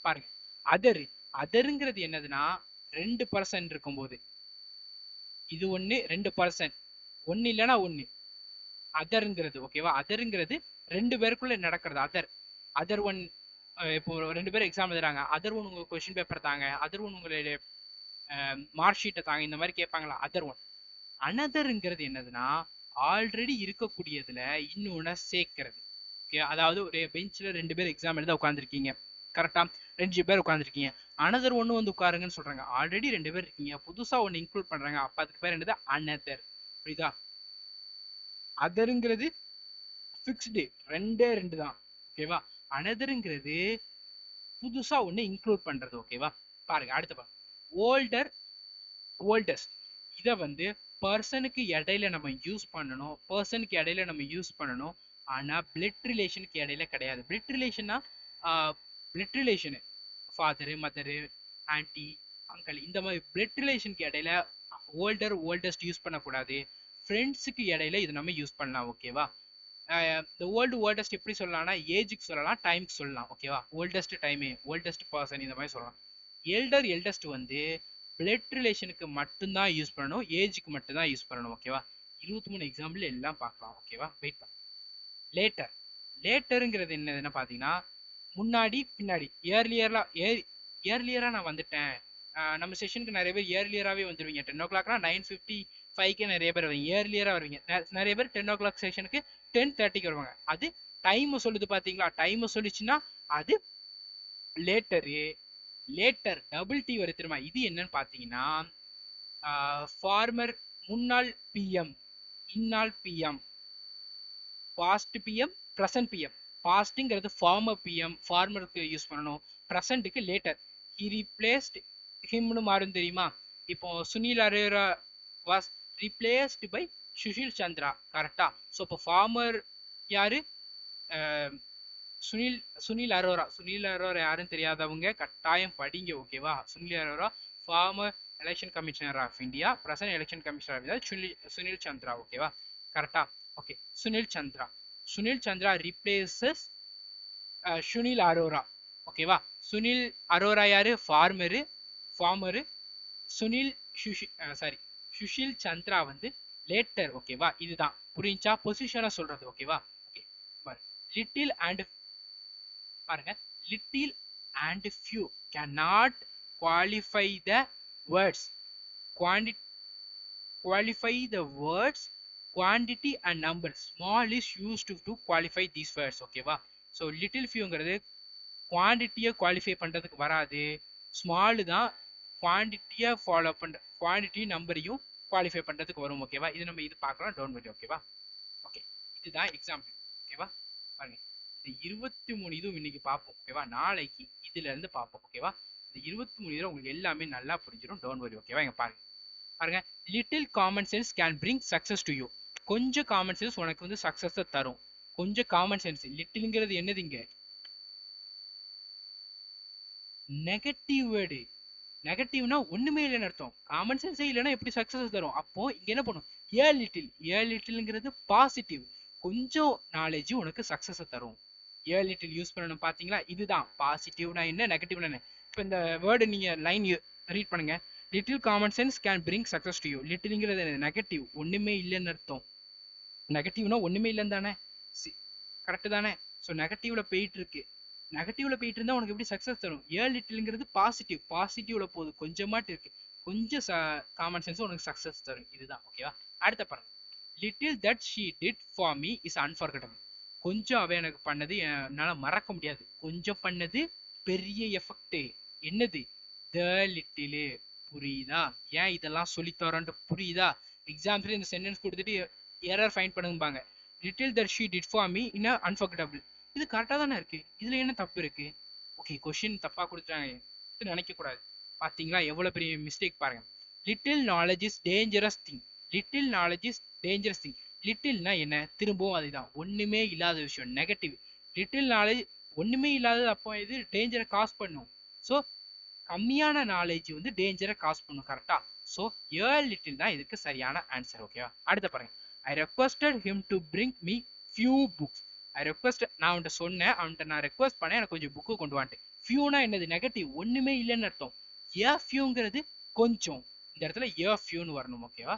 பாருங்க, அதர். அதருங்கிறது என்னதுன்னா 2% இருக்கும்போது, இது ஒண்ணு 2%, ஒன்னு இல்லைன்னா ஒண்ணு, அதருங்கிறது. ஓகேவா? அதருங்கிறது 2 பேருக்குள்ள நடக்கிறது. Other, other one. இப்போ 2 பேரும் எக்ஸாம் எழுதுறாங்க, அதர் ஒன் உங்க கொஸ்டின் பேப்பர் தாங்க, அதர் ஒன் உங்களுடைய மார்க் ஷீட்டை தாங்க, இந்த மாதிரி கேட்பாங்களா? Other one. அனதர்ங்கிறது என்னதுன்னா ஆல்ரெடி இருக்கக்கூடியதுல இன்னொன்னு சேர்க்கிறது. ஓகே, அதாவது ஒரு பெஞ்சில் 2 பேர் எக்ஸாம் எழுத உட்காந்துருக்கீங்க. கரெக்டா? 2 பேர் உட்காந்துருக்கீங்க, அனதர் ஒன்று வந்து உட்காருங்கன்னு சொல்றாங்க. ஆல்ரெடி 2 பேர் இருக்கீங்க, புதுசா ஒன்று இன்க்ளூட் பண்றாங்க, அப்ப அதுக்கு பேர் என்னது? அனதர். புரியுதா? அதருங்கிறது ஃபிக்ஸ்டு, 2 தான். ஓகேவா? அனதருங்கிறது புதுசா ஒன்று இன்க்ளூட் பண்றது. ஓகேவா? பாருங்க, அடுத்த பாருங்க, ஓல்டர், ஓல்டஸ்ட். இதை வந்து பர்சனுக்கு இடையில நம்ம யூஸ் பண்ணணும், பர்சனுக்கு இடையில நம்ம யூஸ் பண்ணணும். ஆனா பிளட் ரிலேஷனுக்கு இடையில கிடையாது. பிளட் ரிலேஷன்னா blood relation father, mother, aunty, uncle, இந்த மாதிரி பிளட் ரிலேஷனுக்கு இடையில ஓல்டர், ஓல்டஸ்ட் யூஸ் பண்ணக்கூடாது. ஃப்ரெண்ட்ஸுக்கு இடையில இது நம்ம யூஸ் பண்ணலாம். ஓகேவா? இந்த ஓல்டஸ்ட் எப்படி சொல்லலாம்னா ஏஜுக்கு சொல்லலாம், டைமுக்கு சொல்லலாம். ஓகேவா? ஓல்டஸ்ட் டைமு, ஓல்டஸ்ட் பர்சன், இந்த மாதிரி சொல்லலாம். எல்டர், எல்டஸ்ட் வந்து பிளட் ரிலேஷனுக்கு மட்டும்தான் யூஸ் பண்ணணும், ஏஜுக்கு மட்டும்தான் யூஸ் பண்ணணும். ஓகேவா? 23 எக்ஸாம்பிள் எல்லாம் பார்க்கலாம். ஓகேவா? வெயிட் பண்ணுங்க. லேட்டர், லேட்டருங்கிறது என்னதுன்னு பார்த்தீங்கன்னா முன்னாடி பின்னாடி. ஏர்லியரா நான் வந்துட்டேன். நம்ம செஷனுக்கு நிறைய பேர் ஏர்லியராகவே வந்துடுவீங்க. 10 o'clockனா 9:55 நிறைய பேர் வருவீங்க, ஏர்லியராக வருவீங்க. நிறைய பேர் 10 o'clock செஷனுக்கு 10:30 வருவாங்க. அது டைம் சொல்லுது பாத்தீங்களா, டைம் சொல்லிச்சுன்னா அது லேட்டரு. லேட்டர் டபுள் டி வரை தெரியுமா, இது என்னன்னு பாத்தீங்கன்னா ஃபார்மர் முன்னாள் பிஎம், இந்நாள் PM, past PM, present PM. பாஸ்ட்ங்கிறது ஃபார்மர் பிஎம், ஃபார்மருக்கு யூஸ் பண்ணணும். பிரசன்ட்டுக்கு லேட்டர். ஹி ரீப்ளேஸ்ட் ஹிம்னு மாறும் தெரியுமா. இப்போ Sunil Arora was replaced by Sushil Chandra, கரெக்டா. ஸோ இப்போ ஃபார்மர் யாரு, சுனில் சுனில் அரோரா. சுனில் அரோரா யாருன்னு தெரியாதவங்க கட்டாயம் படிங்க, ஓகேவா. Sunil Arora former election commissioner of India, present election commissioner of India Sunil Chandra, ஓகேவா, கரெக்டா. ஓகே, சுனில் சந்திரா. சுனில் சந்திரா ரிப்ளேசஸ் சுனில் அரோரா, ஓகேவா. சுனில் அரோரா யாரு, ஃபார்மரு. சுனில் சுஷில் சந்திரா வந்து லேட்டர், ஓகேவா. இதுதான் புரிஞ்சா பொசிஷனை சொல்றது, ஓகேவா. ஓகே, லிட்டில் அண்ட் பாருங்க, little and few cannot qualify the words quantity and number. Small is used to qualify these words, ஓகேவா. ஸோ லிட்டில் ஃபியூங்கிறது குவான்டிட்டியை குவாலிஃபை பண்றதுக்கு வராது. ஸ்மால் தான் குவான்டிட்டியை ஃபாலோ பண்ற, குவான்டிட்டி நம்பரையும் குவாலிஃபை பண்றதுக்கு வரும், ஓகேவா. இது நம்ம இது பார்க்கலாம், டவுன் பண்ணி, ஓகேவா. ஓகே, இதுதான் எக்ஸாம்பிள், ஓகேவா. பாருங்க, இந்த 23 இதுவும் இன்னைக்கு பார்ப்போம், ஓகேவா. நாளைக்கு இதுல இருந்து பார்ப்போம், ஓகேவா. இந்த 23 இதுல உங்களுக்கு எல்லாமே நல்லா புரிஞ்சிடும், டோன்ட் வரி, ஓகேவா. இங்க பாருங்க, பாருங்க, little common sense can bring success to you. கொஞ்சம் காமன் சென்ஸ் உனக்கு வந்து சக்சஸ் தரும். கொஞ்சம் காமன் சென்ஸ். லிட்டில்ங்கிறது என்னது, இங்க நெகட்டிவ் வேர்டு. நெகட்டிவ்னா ஒண்ணுமே இல்லைன்னு அர்த்தம். காமன் சென்ஸே இல்லைன்னா எப்படி சக்சஸ் தரும். அப்போ இங்க என்ன பண்ணும், ஏ லிட்டில்ங்கிறது பாசிட்டிவ். கொஞ்சம் நாலேஜ் உனக்கு சக்சஸ் தரும். ஏ லிட்டில் யூஸ் பண்ணணும், பாத்தீங்களா. இதுதான் பாசிட்டிவ்னா என்ன, நெகட்டிவ்னா என்ன. இப்போ இந்த வேர்டு நீங்க லைன் ரீட் பண்ணுங்க. Little common sense can bring success to you. லிட்டில்ங்கிறது நெகட்டிவ், ஒண்ணுமே இல்லைன்னு அர்த்தம். நெகட்டிவ்னா ஒண்ணுமே இல்லைன்னு தானே, கரெக்ட் தானே. ஸோ நெகட்டிவ்ல போயிட்டு இருக்கு. நெகட்டிவ்ல போயிட்டு இருந்தா உனக்கு எப்படி சக்சஸ் தரும். ஏ லிட்டில்ங்கிறது பாசிட்டிவ், பாசிட்டிவ்ல போகுது, கொஞ்சமாட்டு இருக்கு. கொஞ்சம் காமன் சென்ஸ் உனக்கு சக்சஸ் தரும். இதுதான், ஓகேவா. அடுத்த பாருங்க, little that she did for me is unforgettable. கொஞ்சம் அவ எனக்கு பண்ணது என்னால மறக்க முடியாது. கொஞ்சம் பண்ணது பெரிய எஃபெக்ட். என்னது, த லிட்டில். புரியுதா, ஏன் இதெல்லாம் சொல்லித்தரோன்ட்டு புரியுதா. எக்ஸாம்பிள் இந்த சென்டென்ஸ் கொடுத்துட்டு எரர் ஃபைண்ட் பண்ணுங்க. Little that she did for me in unforgettable. இது கரெக்டா தானே இருக்கு, இதுல என்ன தப்பு இருக்கு. ஓகே, கொஸ்டின் தப்பா கொடுத்துட்டாங்க நினைக்க கூடாது. பாத்தீங்களா எவ்வளவு பெரிய மிஸ்டேக் பாருங்க. Little knowledge is dangerous thing. Little knowledge is dangerous thing. லிட்டில்னா என்ன, திரும்பவும் அதுதான், ஒண்ணுமே இல்லாத விஷயம், நெகட்டிவ். லிட்டில் நாலேஜ் ஒண்ணுமே இல்லாதது, அப்போ இது டேஞ்சரை காஸ் பண்ணும். ஸோ கம்மியான நாலேஜ் வந்து டேஞ்சரை காஸ் பண்ணும், கரெக்டா. ஸோ ஏ லிட்டில் தான் இதுக்கு சரியான ஆன்சர், ஓகேவா. அடுத்த பாருங்க, ஐ requested him to bring me few books. I request, நான் அவன்கிட்ட சொன்னேன், அவன்கிட்ட நான் ரெக்வஸ்ட் பண்ணேன், எனக்கு கொஞ்சம் புக்கு கொண்டு வந்துட்டு. ஃபியூனா என்னது, நெகட்டிவ், ஒண்ணுமே இல்லைன்னு அர்த்தம். ஏ ஃபியூங்கிறது கொஞ்சம், இந்த இடத்துல ஏ ஃபியூன்னு வரணும், ஓகேவா.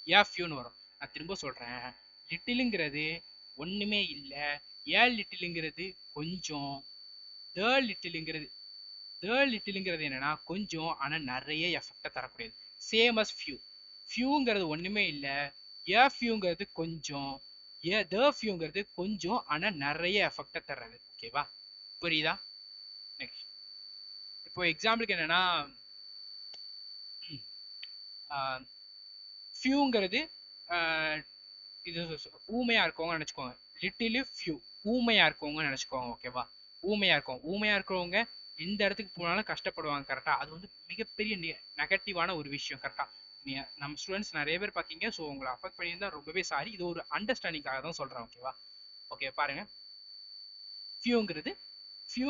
ஏ ஃபியூன்னு வரும். நான் திரும்ப சொல்றேன், லிட்டிலுங்கிறது ஒண்ணுமே இல்லை, ஏ லிட்டிலுங்கிறது கொஞ்சம், த லிட்டிலுங்கிறது என்னன்னா கொஞ்சம், ஆனா நிறைய எஃபெக்டை தரக்கூடியது. Same as few. ஃபியூங்கிறது ஒண்ணுமே இல்லை, ஏ ஃபியூங்கிறது கொஞ்சம், த ஃபியூங்கிறது கொஞ்சம் ஆனா நிறைய எஃபெக்டை தர்றது, ஓகேவா. புரியுதா. நெக்ஸ்ட், இப்போ எக்ஸாம்பிளுக்கு என்னன்னா, ஃபியூங்கிறது இது ஊமையா இருக்கவங்க நினைச்சுக்கோங்க. லிட்டில் ஃபியூ ஊமையா இருக்கவங்க நினைச்சுக்கோங்க, ஓகேவா. ஊமையா இருக்கவங்க எந்த இடத்துக்கு போனாலும் கஷ்டப்படுவாங்க, கரெக்டா. அது வந்து மிகப்பெரிய நெகட்டிவான ஒரு விஷயம், கரெக்டா. நம்ம ஸ்டூடெண்ட்ஸ் நிறைய பேர் பாக்கீங்க. ஸோ உங்களை அஃபெக்ட் பண்ணியிருந்தா ரொம்பவே சாரி. இது ஒரு அண்டர்ஸ்டாண்டிங்காக தான் சொல்றேன், ஓகேவா. ஓகே, பாருங்க, ஃபியூ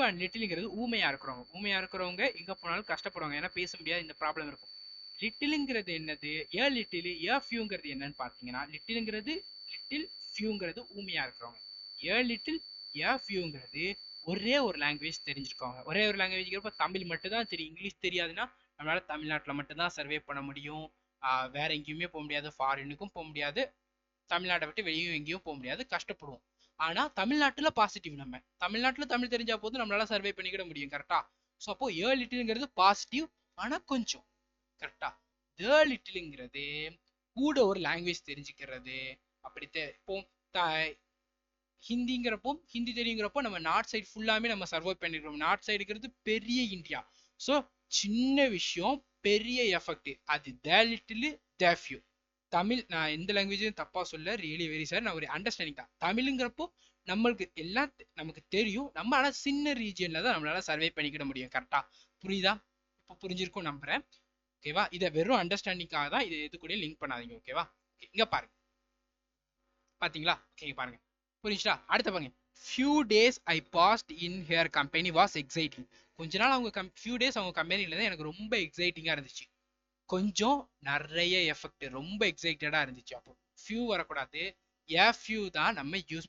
அண்ட் லிட்டில்ங்கிறது ஊமையா இருக்கிறவங்க எங்க போனாலும் கஷ்டப்படுவாங்க, ஏன்னா பேச முடியாது, இந்த ப்ராப்ளம் இருக்கும். லிட்டிலுங்கிறது என்னது, ஏ லிட்டில் ஏ ஃபியூங்கிறது என்னன்னு பாத்தீங்கன்னா, லிட்டில் ஃபியூங்கிறது ஊமையா இருக்கிறவங்க. ஏ லிட்டில் ஏ ஃபியூங்கிறது ஒரே ஒரு லாங்குவேஜ் தெரிஞ்சிருக்காங்க. ஒரே ஒரு லாங்குவேஜ் தமிழ் மட்டும் தான் தெரியும். இங்கிலீஷ் தெரியாதுன்னா நம்மளால தமிழ்நாட்டில் மட்டும்தான் சர்வே பண்ண முடியும். வேற எங்கேயுமே போக முடியாது, ஃபாரினுக்கும் போக முடியாது, தமிழ்நாட்டை விட்டு வெளியும் எங்கேயும் போக முடியாது, கஷ்டப்படுவோம். ஆனா தமிழ்நாட்டுல பாசிட்டிவ், நம்ம தமிழ்நாட்டுல தமிழ் தெரிஞ்சா போது நம்மளால சர்வே பண்ணிக்கிட முடியும், கரெக்டா. ஸோ அப்போ ஏ லிட்டில்ங்கிறது பாசிட்டிவ், ஆனா கொஞ்சம், கரெக்டா. த லிட்டில்ங்கிறது கூட ஒரு லாங்குவேஜ் தெரிஞ்சுக்கிறது. இப்போ ஹிந்திங்கிறப்போ ஹிந்தி தெரியுங்கிறப்போ நம்ம நார்த் சைடு ஃபுல்லாமே நம்ம சர்வை பண்ணிருக்கோம். நார்த் சைடுங்கிறது பெரிய இந்தியா. ஸோ சின்ன விஷயம் பெரிய எஃபெக்ட். அது the little the few. Tamil நான் எந்த லாங்குவேஜும் தப்பா சொல்ல, ரியலி வெரி சார். நான் ஒரு அண்டர்ஸ்டாண்டிங் தான். தமிழுங்கிறப்போ நம்மளுக்கு எல்லாம் நமக்கு தெரியும். நம்ம ஆனால் சின்ன ரீஜியன்ல தான் நம்மளால சர்வே பண்ணிக்கிட முடியும். கரெக்டா புரியுதா? இப்போ புரிஞ்சிருக்கும் நம்புறேன். ஓகேவா? இதை வெறும் அண்டர்ஸ்டாண்டிங்காக தான் இதை எது கூட லிங்க் பண்ணாதீங்க. ஓகேவா? இங்க பாருங்க, பாத்தீங்களா? ஓகே பாருங்க, புரிஞ்சுட்டா? அடுத்த பாருங்க, few days I passed in her company was exciting. கொஞ்ச நாள் அவங்க few days அவங்க கம்பெனில தான் எனக்கு ரொம்ப எக்ஸைட்டிங்கா இருந்துச்சு. கொஞ்சம் நிறைய எஃபெக்ட், ரொம்ப எக்ஸைட்டடா இருந்துச்சு. அப்போ few வரக்கூடாது, a few தான் நம்ம use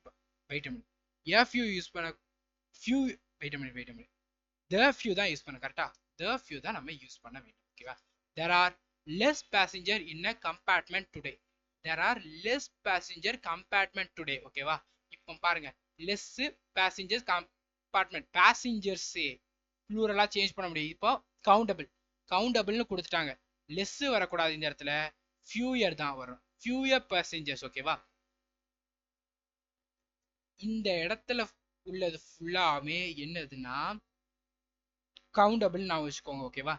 wait a minute, a few use பண்ண few wait a minute the few தான் யூஸ் பண்ண. கரெக்டா? the few தான் நம்ம யூஸ் பண்ண வேண்டும். ஓகேவா? there are less passenger in a compartment today. there are less passenger compartment today. ஓகேவா? இப்போ பாருங்க, less passengers compartment, passengers ப்ளூரலா சேஞ்ச் பண்ண முடியும். இப்போ கவுண்டபிள்னு கொடுத்துட்டாங்க. லெஸ் வரக்கூடாது இந்த இடத்துல, ஃபியூயர் தான் வரும். ஃபியூயர் பேசஞ்சர்ஸ். ஓகேவா? இந்த இடத்துல உள்ளது ஃபுல்லாமே என்னதுன்னா கவுண்டபிள் நான் வச்சுக்கோங்க. ஓகேவா?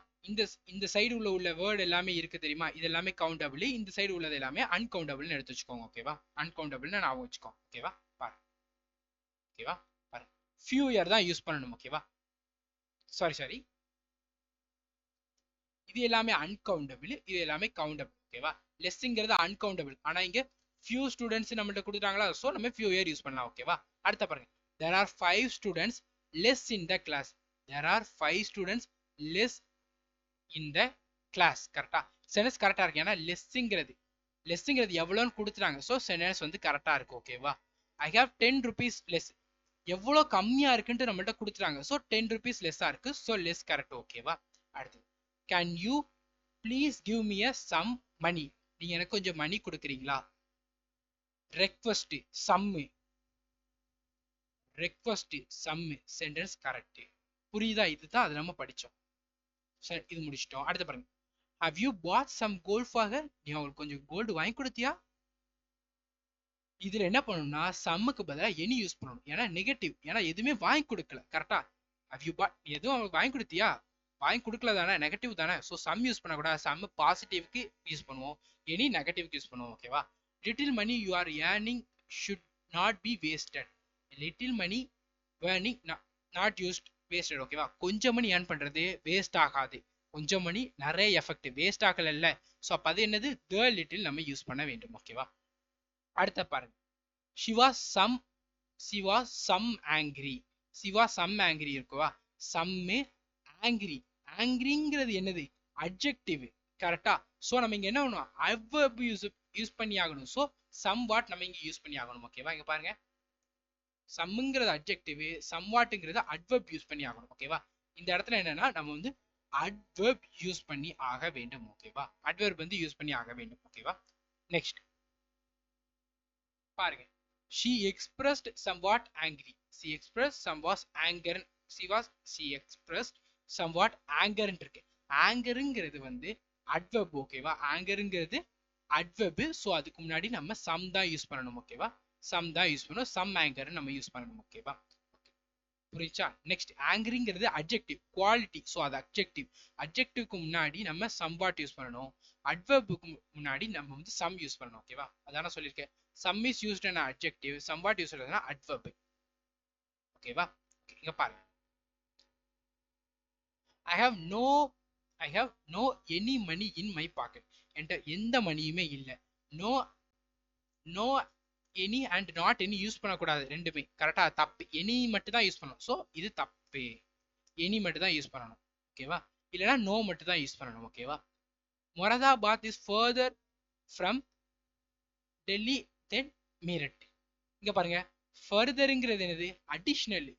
இந்த சைடு உள்ள வேர்டு எல்லாமே இருக்கு தெரியுமா, இது எல்லாமே கவுண்டபிள். இந்த சைடு உள்ளது எல்லாமே அன்கவுண்டபிள்னு எடுத்து வச்சுக்கோங்க. ஓகேவா? அன்கவுண்டபிள்னு நான் வச்சுக்கோங்க. ஓகேவா? பாரு. ஓகேவா? பாரு, ஃபியூயர் தான் யூஸ் பண்ணணும். ஓகேவா? சாரி, இது எல்லாமே அன்கவுண்டபிள், இது எல்லாமே கவுண்டபிள். ஓகேவா? லெஸ்ங்கிறது அன்கவுண்டபிள். ஆனா இங்க few ஸ்டூடெண்ட்ஸ் நம்மள்ட்ட கொடுத்தாங்களா, சோ நம்ம few year யூஸ் பண்ணலாம். ஓகேவா? அடுத்த பாருங்க, there are 5 students less in the class. there are 5 students less in the class. கரெக்டா? சென்டென்ஸ் கரெக்டா இருக்கு. ஏன்னா லெஸ்ங்கிறது எவ்வளோன்னு கொடுத்துட்டாங்க. ஸோ சென்டென்ஸ் வந்து கரெக்டா இருக்கு. ஓகேவா? I have 10 rupees less. எவ்வளோ கம்மியா இருக்குன்ட்டு நம்மள்ட்ட கொடுத்துட்டாங்க. ஸோ 10 rupees லெஸ்ஸா இருக்கு. So less correct. ஓகேவா? அடுத்து, can you please give me a some money. நீங்க எனக்கு கொஞ்சம் மணி கொடுக்குறீங்களா? ரெக்வஸ்ட் சம்மு சென்டென்ஸ் கரெக்ட். புரியுதா? இதுதான் அது நம்ம படிச்சோம். சரி, இது முடிச்சிட்டோம். அடுத்து பாருங்க, have you bought some gold for her. நீ அவங்களுக்கு கொஞ்சம் கோல்டு வாங்கி கொடுத்தியா? இதுல என்ன பண்ணணும்னா சம்முக்கு பதிலா எனி யூஸ் பண்ணணும். ஏன்னா நெகட்டிவ், ஏன்னா எதுவுமே வாங்கி கொடுக்கல. கரெக்டா? have you bought, எதுவும் அவங்களுக்கு வாங்கி கொடுத்தியா? வாங்கி கொடுக்கல தானே, நெகட்டிவ் தானே. ஸோ சம் யூஸ் பண்ணக்கூடாது. சம் பாசிட்டிவ்க்கு யூஸ் பண்ணுவோம், எனி நெகட்டிவ்க்கு யூஸ் பண்ணுவோம். ஓகேவா? Little money you are earning should not be wasted. Little money earning not used wasted. ஓகேவா? கொஞ்சம் மணி ஏர்ன் பண்றது வேஸ்ட் ஆகாது. கொஞ்சம் மணி நிறைய எஃபெக்ட், வேஸ்ட் ஆகல. ஸோ அப்போ அது என்னது, த லிட்டில் நம்ம யூஸ் பண்ண வேண்டும். ஓகேவா? அடுத்த பாருங்க, she was some angry இருக்குவா? some angry. ஆங்கிரிங்கிறது என்னது, அட்ஜெக்டிவ். கரெக்டா? சோ நம்ம இங்க என்ன பண்ணணும், adverb யூஸ் பண்ணி ஆகணும். சோ somewhat நம்ம இங்க யூஸ் பண்ணி ஆகணும். ஓகேவா? இங்க பாருங்க, சம்ங்கிறது அட்ஜெக்டிவ், somewhatங்கிறது adverb யூஸ் பண்ணி ஆகணும். ஓகேவா? இந்த இடத்துல என்னன்னா நம்ம வந்து adverb யூஸ் பண்ணி ஆக வேண்டும். ஓகேவா? adverb வந்து யூஸ் பண்ணி ஆக வேண்டும். ஓகேவா? நெக்ஸ்ட் பாருங்க, she expressed somewhat angry. she expressed somewhat anger இருக்கு. ஆங்கருங்கிறது வந்து அட்வெர்ப். ஓகேவா? ஆங்கருங்கிறது அட்வெர்ப். சோ அதுக்கு முன்னாடி நம்ம சம் தான் யூஸ் பண்ணணும். ஓகேவா? சம் தான் யூஸ் பண்ணணும். சம் ஆங்கர் நம்ம யூஸ் பண்ணணும். ஓகேவா? புரியுச்சா? நெக்ஸ்ட், ஆங்கரிங்கிறது அட்ஜெக்டிவ், குவாலிட்டி. சோ அது அட்ஜெக்டிவ்க்கு முன்னாடி நம்ம somewhat யூஸ் பண்ணணும். அட்வெர்புக்கு முன்னாடி நம்ம வந்து சம் யூஸ் பண்ணணும். ஓகேவா? அதான சொல்லியிருக்கேன், some is used an adjective, somewhat use பண்ணா அட்வெர்ப். ஓகேவா? இங்க பாருங்க, I have no any money in my pocket. என்கிட்ட எந்த மணியுமே இல்ல. no any and not any use பண்ணக்கூடாது. ரெண்டுமே கரெக்டா? தப்பு. எனி மட்டும் தான் யூஸ் பண்ணணும். சோ இது தப்பு. எனி மட்டும் தான் யூஸ் பண்ணணும். ஓகேவா? இல்லனா நோ மட்டும் தான் யூஸ் பண்ணணும். ஓகேவா? Moradabad is further from Delhi than Meerut. இங்க பாருங்க, ஃபர்தர்ங்கிறது என்னது, அடிஷனல்.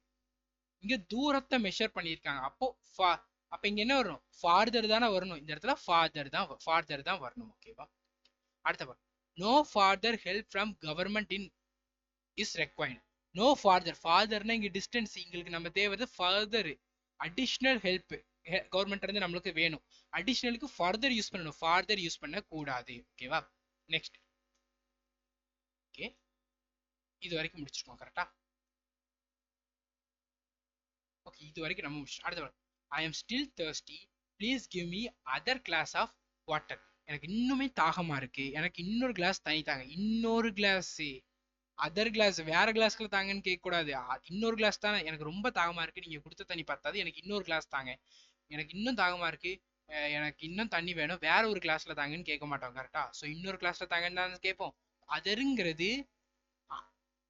இங்க தூரத்தை மெஷர் பண்ணியிருக்காங்க. அப்ப இங்க என்ன வரும், ஃபார்தர் தானே வரணும். இந்த இடத்துல ஃபார்தர் தான் வரணும். ஓகேவா? அடுத்த no farther help from government is required. No ஃபார்தர்னா இங்க டிஸ்டன்ஸ். எங்களுக்கு நம்ம தேவை ஃபர்தர், அடிஷனல் ஹெல்ப் கவர்மெண்ட் இருந்து நம்மளுக்கு வேணும். அடிஷனலுக்கு ஃபர்தர் யூஸ் பண்ணணும், ஃபார்தர் யூஸ் பண்ண கூடாது. ஓகேவா? நெக்ஸ்ட், ஓகே, இது வரைக்கும் முடிச்சிருக்கோம் கரெக்டா? ஓகே, இது வரைக்கும் நம்ம முடிச்சிட்டோம். அடுத்த I am still thirsty, please give me other glass of water. எனக்கு இன்னுமே தாகமா இருக்கு, எனக்கு இன்னொரு கிளாஸ் தண்ணி தாங்க. இன்னொரு கிளாஸ், அதர் கிளாஸ், வேற கிளாஸ்ல தாங்கன்னு கேட்க கூடாது. இன்னொரு கிளாஸ் தானே, எனக்கு ரொம்ப தாகமா இருக்கு, நீங்க கொடுத்த தண்ணி பார்த்தாது, எனக்கு இன்னொரு கிளாஸ் தாங்க. எனக்கு இன்னும் தாகமா இருக்கு, எனக்கு இன்னும் தண்ணி வேணும், வேற ஒரு கிளாஸ்ல தாங்கன்னு கேட்க மாட்டோம் கரெக்டா? ஸோ இன்னொரு கிளாஸ்ல தாங்கன்னு தான் கேட்போம். அதருங்கிறது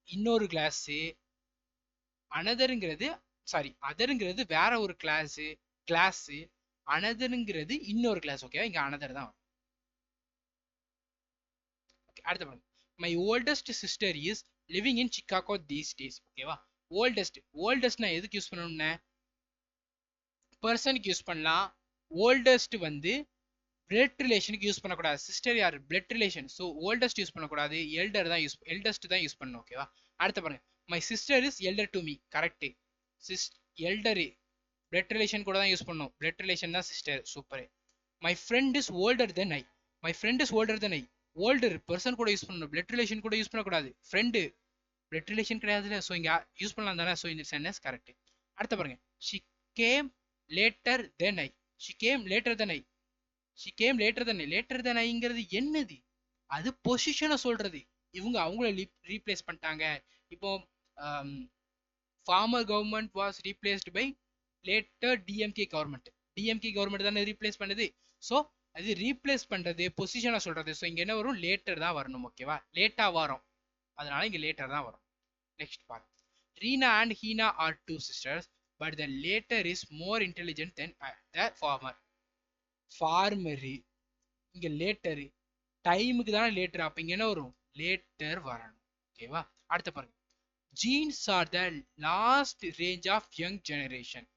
இன்னொரு கிளாஸ், அனதருங்கிறது சாரி அதருங்கிறது வேற ஒரு கிளாஸ், அனதருங்கிறது இன்னொரு கிளாஸ். ஓகேவா? இங்க அனதர் தான். அடுத்த பாருங்க, my oldest sister is living in Chicago these days. ஓகேவா? ஓல்டஸ்ட்னா எதுக்கு யூஸ் பண்ணணும்னு? பர்சனுக்கு யூஸ் பண்ணலாம். ஓல்டஸ்ட் வந்து பிளட் ரிலேஷனுக்கு யூஸ் பண்ணக்கூடாது. சிஸ்டர் யார்? Blood relation. So oldest use பண்ணக்கூடாது, எல்டஸ்ட் தான் யூஸ் பண்ணணும். ஓகேவா? அடுத்த பாருங்க, my sister is elder to me. Correct. Elder blood relation கூட தான் யூஸ் பண்ணணும். பிளட் ரிலேஷன் தான் sister. Super. My friend is older than I. My friend is older than I. Older person கூட யூஸ் பண்ணணும், பிளட் ரிலேஷன் கூட யூஸ் பண்ணக்கூடாது. ஃப்ரெண்டு பிளட் ரிலேஷன் கிடையாதுல, ஸோ இங்க யூஸ் பண்ணலாம் தானே. ஸோ இந்த சென்டென்ஸ் கரெக்ட். அடுத்த பாருங்க, she came later than I. She came later than I. She came later than I. Later than ஐங்கிறது என்னது? அது பொசிஷனை சொல்றது. இவங்க அவங்கள ரீப்ளேஸ் பண்ணிட்டாங்க. இப்போ former government was replaced by latter DMK government. DMK government தானே ரீப்ளேஸ் பண்ணுது. ஸோ அது ரீப்ளேஸ் பண்றது, பொசிஷனை சொல்றது. ஸோ இங்க என்ன வரும்? லேட்டர் தான் வரணும். ஓகேவா? லேட்டா வரும், அதனால இங்க லேட்டர் தான் வரும். நெக்ஸ்ட் பாருங்க, Reena and Heena are two sisters, but the latter is more intelligent than the former. Former இங்க லேட்டரு, டைமுக்கு தானே லேட்டர், அப்ப இங்க என்ன வரும்? லேட்டர் வரணும். ஓகேவா? அடுத்த பாருங்க, jeans are the last range of young generation.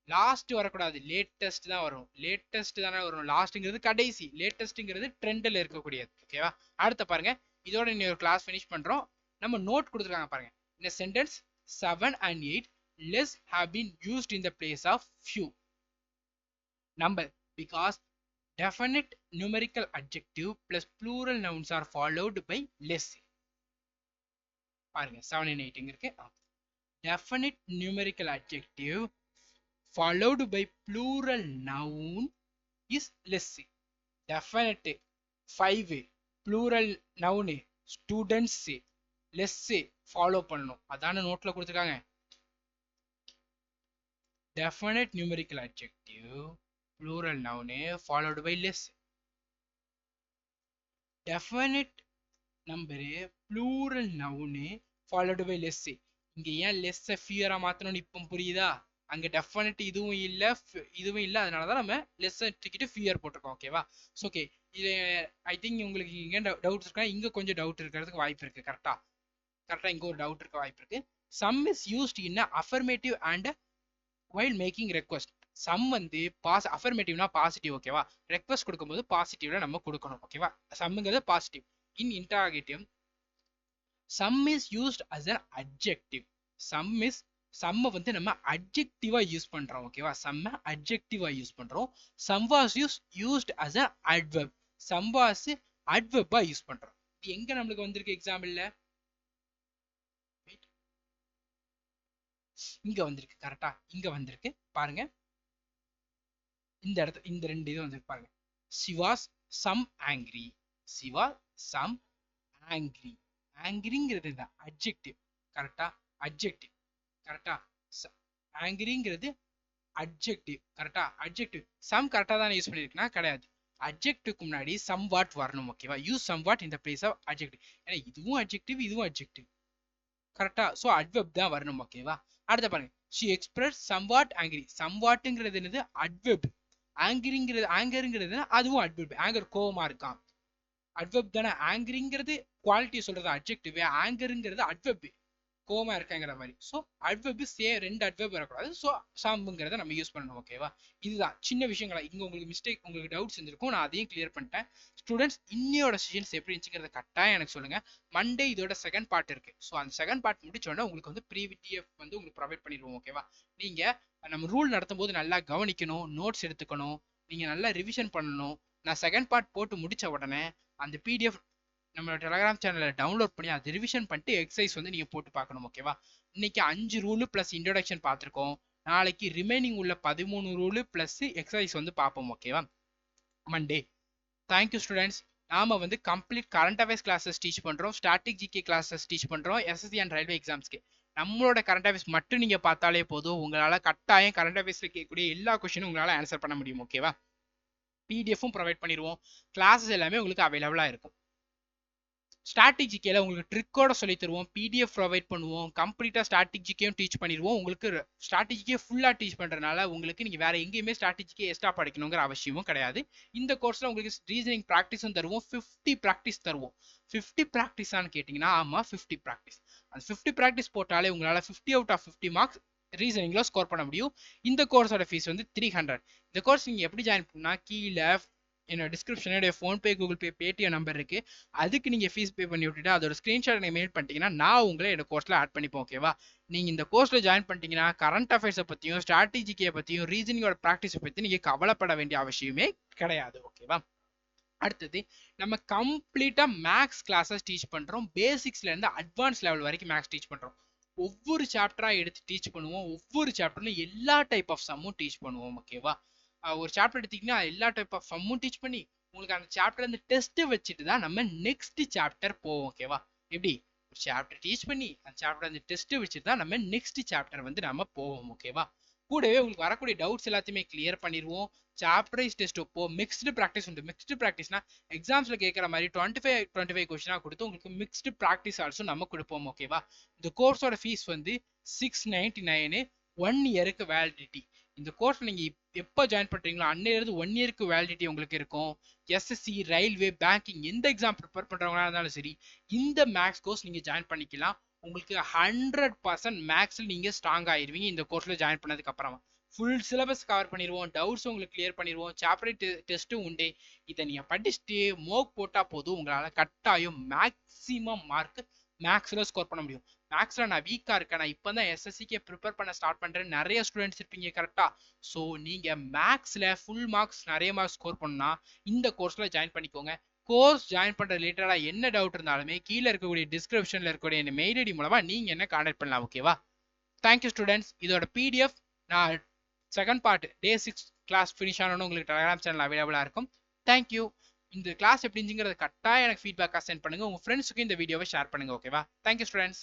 Last வரக்கூடாது, லேட்டஸ்ட் தான் வரும். லேட்டஸ்ட் தானே வரும். லாஸ்ட்ங்கிறது கடைசி, லேட்டஸ்ட்ங்கிறது ட்ரெண்டில் இருக்கக்கூடியது. ஓகேவா? அடுத்த பாருங்க, இதோட இன்னொரு கிளாஸ் ஃபினிஷ் பண்றோம். நம்ம நோட் கொடுத்துருக்காங்க பாருங்க. இந்த sentence 7 and 8 less have been used in the place of few. Number, because definite numerical adjective plus plural nouns are followed by less. பாருங்க 7 and 8 இருக்கு. Definite numerical adjective followed by plural noun is less. Definite 5, plural noun students, less follow பண்ணணும். அதான நோட்ல கொடுத்துருக்காங்க. Definite numerical adjective plural noun followed by less. Definite number plural noun followed by less. இங்க ஏன் less fewer மாத்தணும்னு இப்போ புரியுதா? அங்க டெஃபினட் இதுவும் இல்ல, அதனாலதான் நம்ம லெஸ் தூக்கிட்டு ஃபியர் போட்டிருக்கோம். ஓகேவா? ஓகே, இது ஐ திங்க் உங்களுக்கு இங்க டவுட் இருக்கா? இங்க கொஞ்சம் டவுட் இருக்கிறதுக்கு வாய்ப்பு இருக்கு. கரெக்டா இங்க ஒரு டவுட் இருக்க வாய்ப்பு இருக்கு. Some is used in affirmative and while making request. Some வந்து அஃபர்மேட்டிவ்னா பாசிட்டிவ். ஓகேவா? ரெக்வஸ்ட் கொடுக்கும்போது பாசிட்டிவ்ல நம்ம கொடுக்கணும். ஓகேவா? சம்ங்கிறது positive. In interrogative some is used as an adjective. சம்ம வந்து நம்ம அட்ஜெக்டிவா யூஸ் பண்றோம். ஓகேவா? சம்ம அட்ஜெக்டிவா யூஸ் பண்றோம். Some was used as a adverb. Some was அட்வெர்பா யூஸ் பண்றோம். இது எங்க நம்மளுக்கு வந்திருக்கு எக்ஸாம்பிள்ல? இங்க வந்திருக்கு. கரெக்டா? இங்க வந்திருக்கு பாருங்க. இந்த இடத்துல இந்த ரெண்டு இது வந்து பாருங்க. she was some angry. she was some angry. angryங்கிறது இந்த அட்ஜெக்டிவ். கரெக்டா? அட்ஜெக்டிவ். கரெக்டா? ஆங்கிரிங்கிறது அட்ஜெக்டிவ். கரெக்டா? அட்ஜெக்டிவ். சம் கரெக்டா தான் யூஸ் பண்ணிருக்கா? கிடையாது. அட்ஜெக்டிவ்க்கு முன்னாடி சம் வாட் வரணும். ஓகேவா? Use somewhat in the place of adjective. ஏன்னா இதுவும் அட்ஜெக்டிவ், இதுவும் அட்ஜெக்டிவ். கரெக்டா? சோ அட்வெர்ப் தான் வரணும். ஓகேவா? அடுத்த பாருங்க, she expressed somewhat angry. somewhatங்கிறது என்னது? அட்வெர்ப். ஆங்கருங்கிறது அதுவும் அட்வெர்ப். ஆங்கர் கோவமா இருக்கான், அட்வெர்ப் தானே. ஆங்கரிங்கிறது குவாலிட்டி சொல்றது அட்ஜெக்டிவ். ஆங்கருங்கிறது அட்வெர்ப், கோவமா இருக்காங்கிற மாதிரி. ஸோ அட்வெர்ப் ரெண்டு அட்வெர்ப் வரக்கூடாது. ஸோ சம்ங்கிறத நம்ம யூஸ் பண்ணணும். ஓகேவா? இதுதான் சின்ன விஷயங்களா. இங்க உங்களுக்கு மிஸ்டேக், உங்களுக்கு டவுட்ஸ் இருந்திருக்கும், நான் அதையும் கிளியர் பண்ணிட்டேன். ஸ்டூடெண்ட்ஸ், இன்னையோட செஷன்ஸ் எப்படி இருந்துச்சுங்கிறத கட்டாயம் எனக்கு சொல்லுங்க. மண்டே இதோட செகண்ட் பார்ட் இருக்கு. ஸோ அந்த செகண்ட் பார்ட் முடிச்சோடனே உங்களுக்கு வந்து PDF வந்து உங்களுக்கு ப்ரொவைட் பண்ணிடுவோம். ஓகேவா? நீங்க நம்ம ரூல் நடத்தும் போது நல்லா கவனிக்கணும், நோட்ஸ் எடுத்துக்கணும், நீங்க நல்லா ரிவிஷன் பண்ணணும். நான் செகண்ட் பார்ட் போட்டு முடிச்ச உடனே அந்த PDF நம்மளோட டெலகிராம் சேனலை டவுன்லோட் பண்ணி அதை ரிவிஷன் பண்ணிட்டு எக்ஸசைஸ் வந்து நீங்கள் போட்டு பார்க்கணும். ஓகேவா? இன்னைக்கு 5 ரூலு ப்ளஸ் இன்ட்ரோடக்ஷன் பார்த்துருக்கோம். நாளைக்கு ரிமைனிங் உள்ள 13 ரூலு ப்ளஸ் எக்ஸசைஸ் வந்து பார்ப்போம். ஓகேவா? மண்டே. Thank you students. நாம வந்து complete current affairs classes teach பண்றோம், ஸ்டாட்டிக் ஜிகே கிளாஸஸ் டீச் பண்றோம், எஸ்எஸ்சி அண்ட் ரயில்வே எக்ஸாம்ஸ்க்கு. நம்மளோட கரண்ட் அஃபேர்ஸ் மட்டும் நீங்க பார்த்தாலே போதும், உங்களால கட்டாயம் கரண்ட் அஃபேர்ஸ்ல கேட்கக்கூடிய எல்லா கொஸ்டினும் உங்களால ஆன்சர் பண்ண முடியும். ஓகேவா? பிடிஎஃப்பும் ப்ரொவைட் பண்ணிடுவோம். கிளாஸஸ் எல்லாமே உங்களுக்கு அவைலபிளா இருக்கும். ஸ்டாட்டிக் ஜிகேல உங்களுக்கு ட்ரிக்கோட சொல்லி தருவோம், பிடிஎஃப் ப்ரொவைட் பண்ணுவோம், கம்ப்ளீட்டா ஸ்டாட்டிக் ஜிகேயும் டீச் பண்ணிடுவோம். உங்களுக்கு ஸ்டாட்டிக் ஜிகே ஃபுல்லா டீச் பண்றதுனால உங்களுக்கு நீங்க வேற எங்கேயுமே ஸ்டாட்டிக் ஜிகே எக்ஸ்ட்ரா படிக்கணுங்கிற அவசியமும் கிடையாது. இந்த கோர்ஸ்ல உங்களுக்கு ரீசனிங் ப்ராக்டிஸும் தருவோம், 50 ப்ராக்டிஸ் தருவோம். 50 ப்ராக்டிஸான்னு கேட்டீங்கன்னா ஆமா 50 ப்ராக்டிஸ். அந்த 50 ப்ராக்டிஸ் போட்டாலே உங்களால 50 அவுட் ஆஃப் 50 மார்க்ஸ் ரீசனிங்ல ஸ்கோர் பண்ண முடியும். இந்த கோர்ஸோட ஃபீஸ் வந்து 300. இந்த கோர்ஸ் நீங்க எப்படி ஜாயின் பண்ணா கீழே என்னோட டிஸ்கிரிப்ஷனோட PhonePe, Google Pay, Paytm number இருக்கு. அதுக்கு நீங்க ஃபீஸ் பே பண்ணி விட்டுட்டு அதோட ஸ்கிரீன்ஷாட் எனக்கு மெயில் பண்ணிட்டீங்கன்னா நான் உங்களை என்னோட கோர்ஸ்ல ஆட் பண்ணிப்போம். ஓகேவா? நீங்க இந்த கோர்ஸ்ல ஜாயின் பண்ணிட்டீங்கன்னா கரண்ட் அஃபேர்ஸை பத்தியும் ஸ்ட்ராட்டஜிக்கை பத்தியும் ரீசனிங்கோட ப்ராக்டிஸை பத்தி நீங்க கவலைப்பட வேண்டிய அவசியமே கிடையாது. ஓகேவா? அடுத்தது நம்ம கம்ப்ளீட்டா மேக்ஸ் கிளாஸஸ் டீச் பண்றோம். பேசிக்ஸ்ல இருந்து அட்வான்ஸ் லெவல் வரைக்கும் மேக்ஸ் டீச் பண்றோம். ஒவ்வொரு சாப்டரா எடுத்து டீச் பண்ணுவோம். ஒவ்வொரு சாப்டர்லையும் எல்லா டைப் ஆஃப் சம்மும் டீச் பண்ணுவோம். ஓகேவா? ஒரு சாப்டர் எடுத்தீங்கன்னா எல்லா டைப் ஆஃப் சம்மும் டீச் பண்ணி உங்களுக்கு அந்த சாப்டர் அந்த டெஸ்ட் வச்சுட்டு தான் நம்ம நெக்ஸ்ட் சாப்டர் போவோம். ஓகேவா? எப்படி ஒரு சாப்டர் டீச் பண்ணி அந்த சாப்டர் அந்த டெஸ்ட் வச்சுட்டு தான் நம்ம நெக்ஸ்ட் சாப்டர் வந்து நம்ம போவோம். ஓகேவா? கூடவே உங்களுக்கு வரக்கூடிய டவுட்ஸ் எல்லாத்தையுமே கிளியர் பண்ணிடுவோம். சாப்டர் வைஸ் டெஸ்ட் வைப்போம். மிக்ஸ்டு ப்ராக்டிஸ் உண்டு. மிக்ஸ்டு ப்ராக்டிஸ்னா எக்ஸாம்ஸ்ல கேட்குற மாதிரி 25 கொஸ்டினா கொடுத்து உங்களுக்கு மிக்ஸ்டு ப்ராக்டிஸ் ஆல்சோ நம்ம கொடுப்போம். ஓகேவா? இந்த கோர்ஸோட ஃபீஸ் வந்து 699, 1 இயருக்கு வேலிடிட்டி. இந்த கோர்ஸ் நீங்க எப்போ ஜாயின் பண்றீங்களோ அன்னையிலிருந்து 1 இயருக்கு வேலிடிட்டி உங்களுக்கு இருக்கும். எஸ்எஸ்சி, ரயில்வே, பேங்கிங் எந்த எக்ஸாம் ப்ரிப்பேர் பண்றவங்களா இருந்தாலும் சரி இந்த மேக்ஸ் கோர்ஸ் நீங்க ஜாயின் பண்ணிக்கலாம். உங்களுக்கு 100% மேக்ஸ்ல நீங்க ஸ்ட்ராங் ஆயிருவீங்க இந்த கோர்ஸ்ல ஜாயின் பண்ணதுக்கு அப்புறமா. ஃபுல் சிலபஸ் கவர் பண்ணிடுவோம், டவுட்ஸ் உங்களுக்கு கிளியர் பண்ணிடுவோம், சாப்டர் டெஸ்ட்டும் உண்டு. இதை நீங்க படிச்சுட்டு மோக் போட்டா போதும், உங்களால கட்டாயம் மேக்ஸிமம் மார்க் மேக்ஸ்ல ஸ்கோர் பண்ண முடியும். மேக்ஸ்ல நான் வீக்கா இருக்கேன், நான் இப்பதான் எஸ்எஸ்சிக்கே ப்ரிப்பேர் பண்ண ஸ்டார்ட் பண்றேன், நிறைய ஸ்டூடெண்ட்ஸ் இருப்பீங்க கரெக்டா? ஸோ நீங்க மேக்ஸ்ல ஃபுல் மார்க்ஸ் நிறைய மார்க்ஸ் ஸ்கோர் பண்ணா இந்த கோர்ஸ்ல ஜாயின் பண்ணிக்கோங்க. கோர்ஸ் ஜாயின் பண்ற ரிலேட்டடா என்ன டவுட் இருந்தாலுமே கீழே இருக்கக்கூடிய டிஸ்கிரிப்ஷன்ல இருக்கக்கூடிய மெயில் ஐடி மூலமா நீங்க என்ன கான்டாக்ட் பண்ணலாம். ஓகேவா? Thank you students. இதோட பிடிஎஃப் நான் செகண்ட் பார்ட் டே 6 கிளாஸ் ஃபினிஷ் ஆனோன்னு உங்களுக்கு டெலகிராம் சேனல் அவைலபிளா இருக்கும். தேங்க்யூ. இந்த கிளாஸ் எப்படி இருந்துங்கிறது கரெக்டாக எனக்கு ஃபீட்பேக்காக சென்ட் பண்ணுங்க. உங்க ஃப்ரெண்ட்ஸுக்கு இந்த வீடியோவை ஷேர் பண்ணுங்க. ஓகேவா? Thank you students.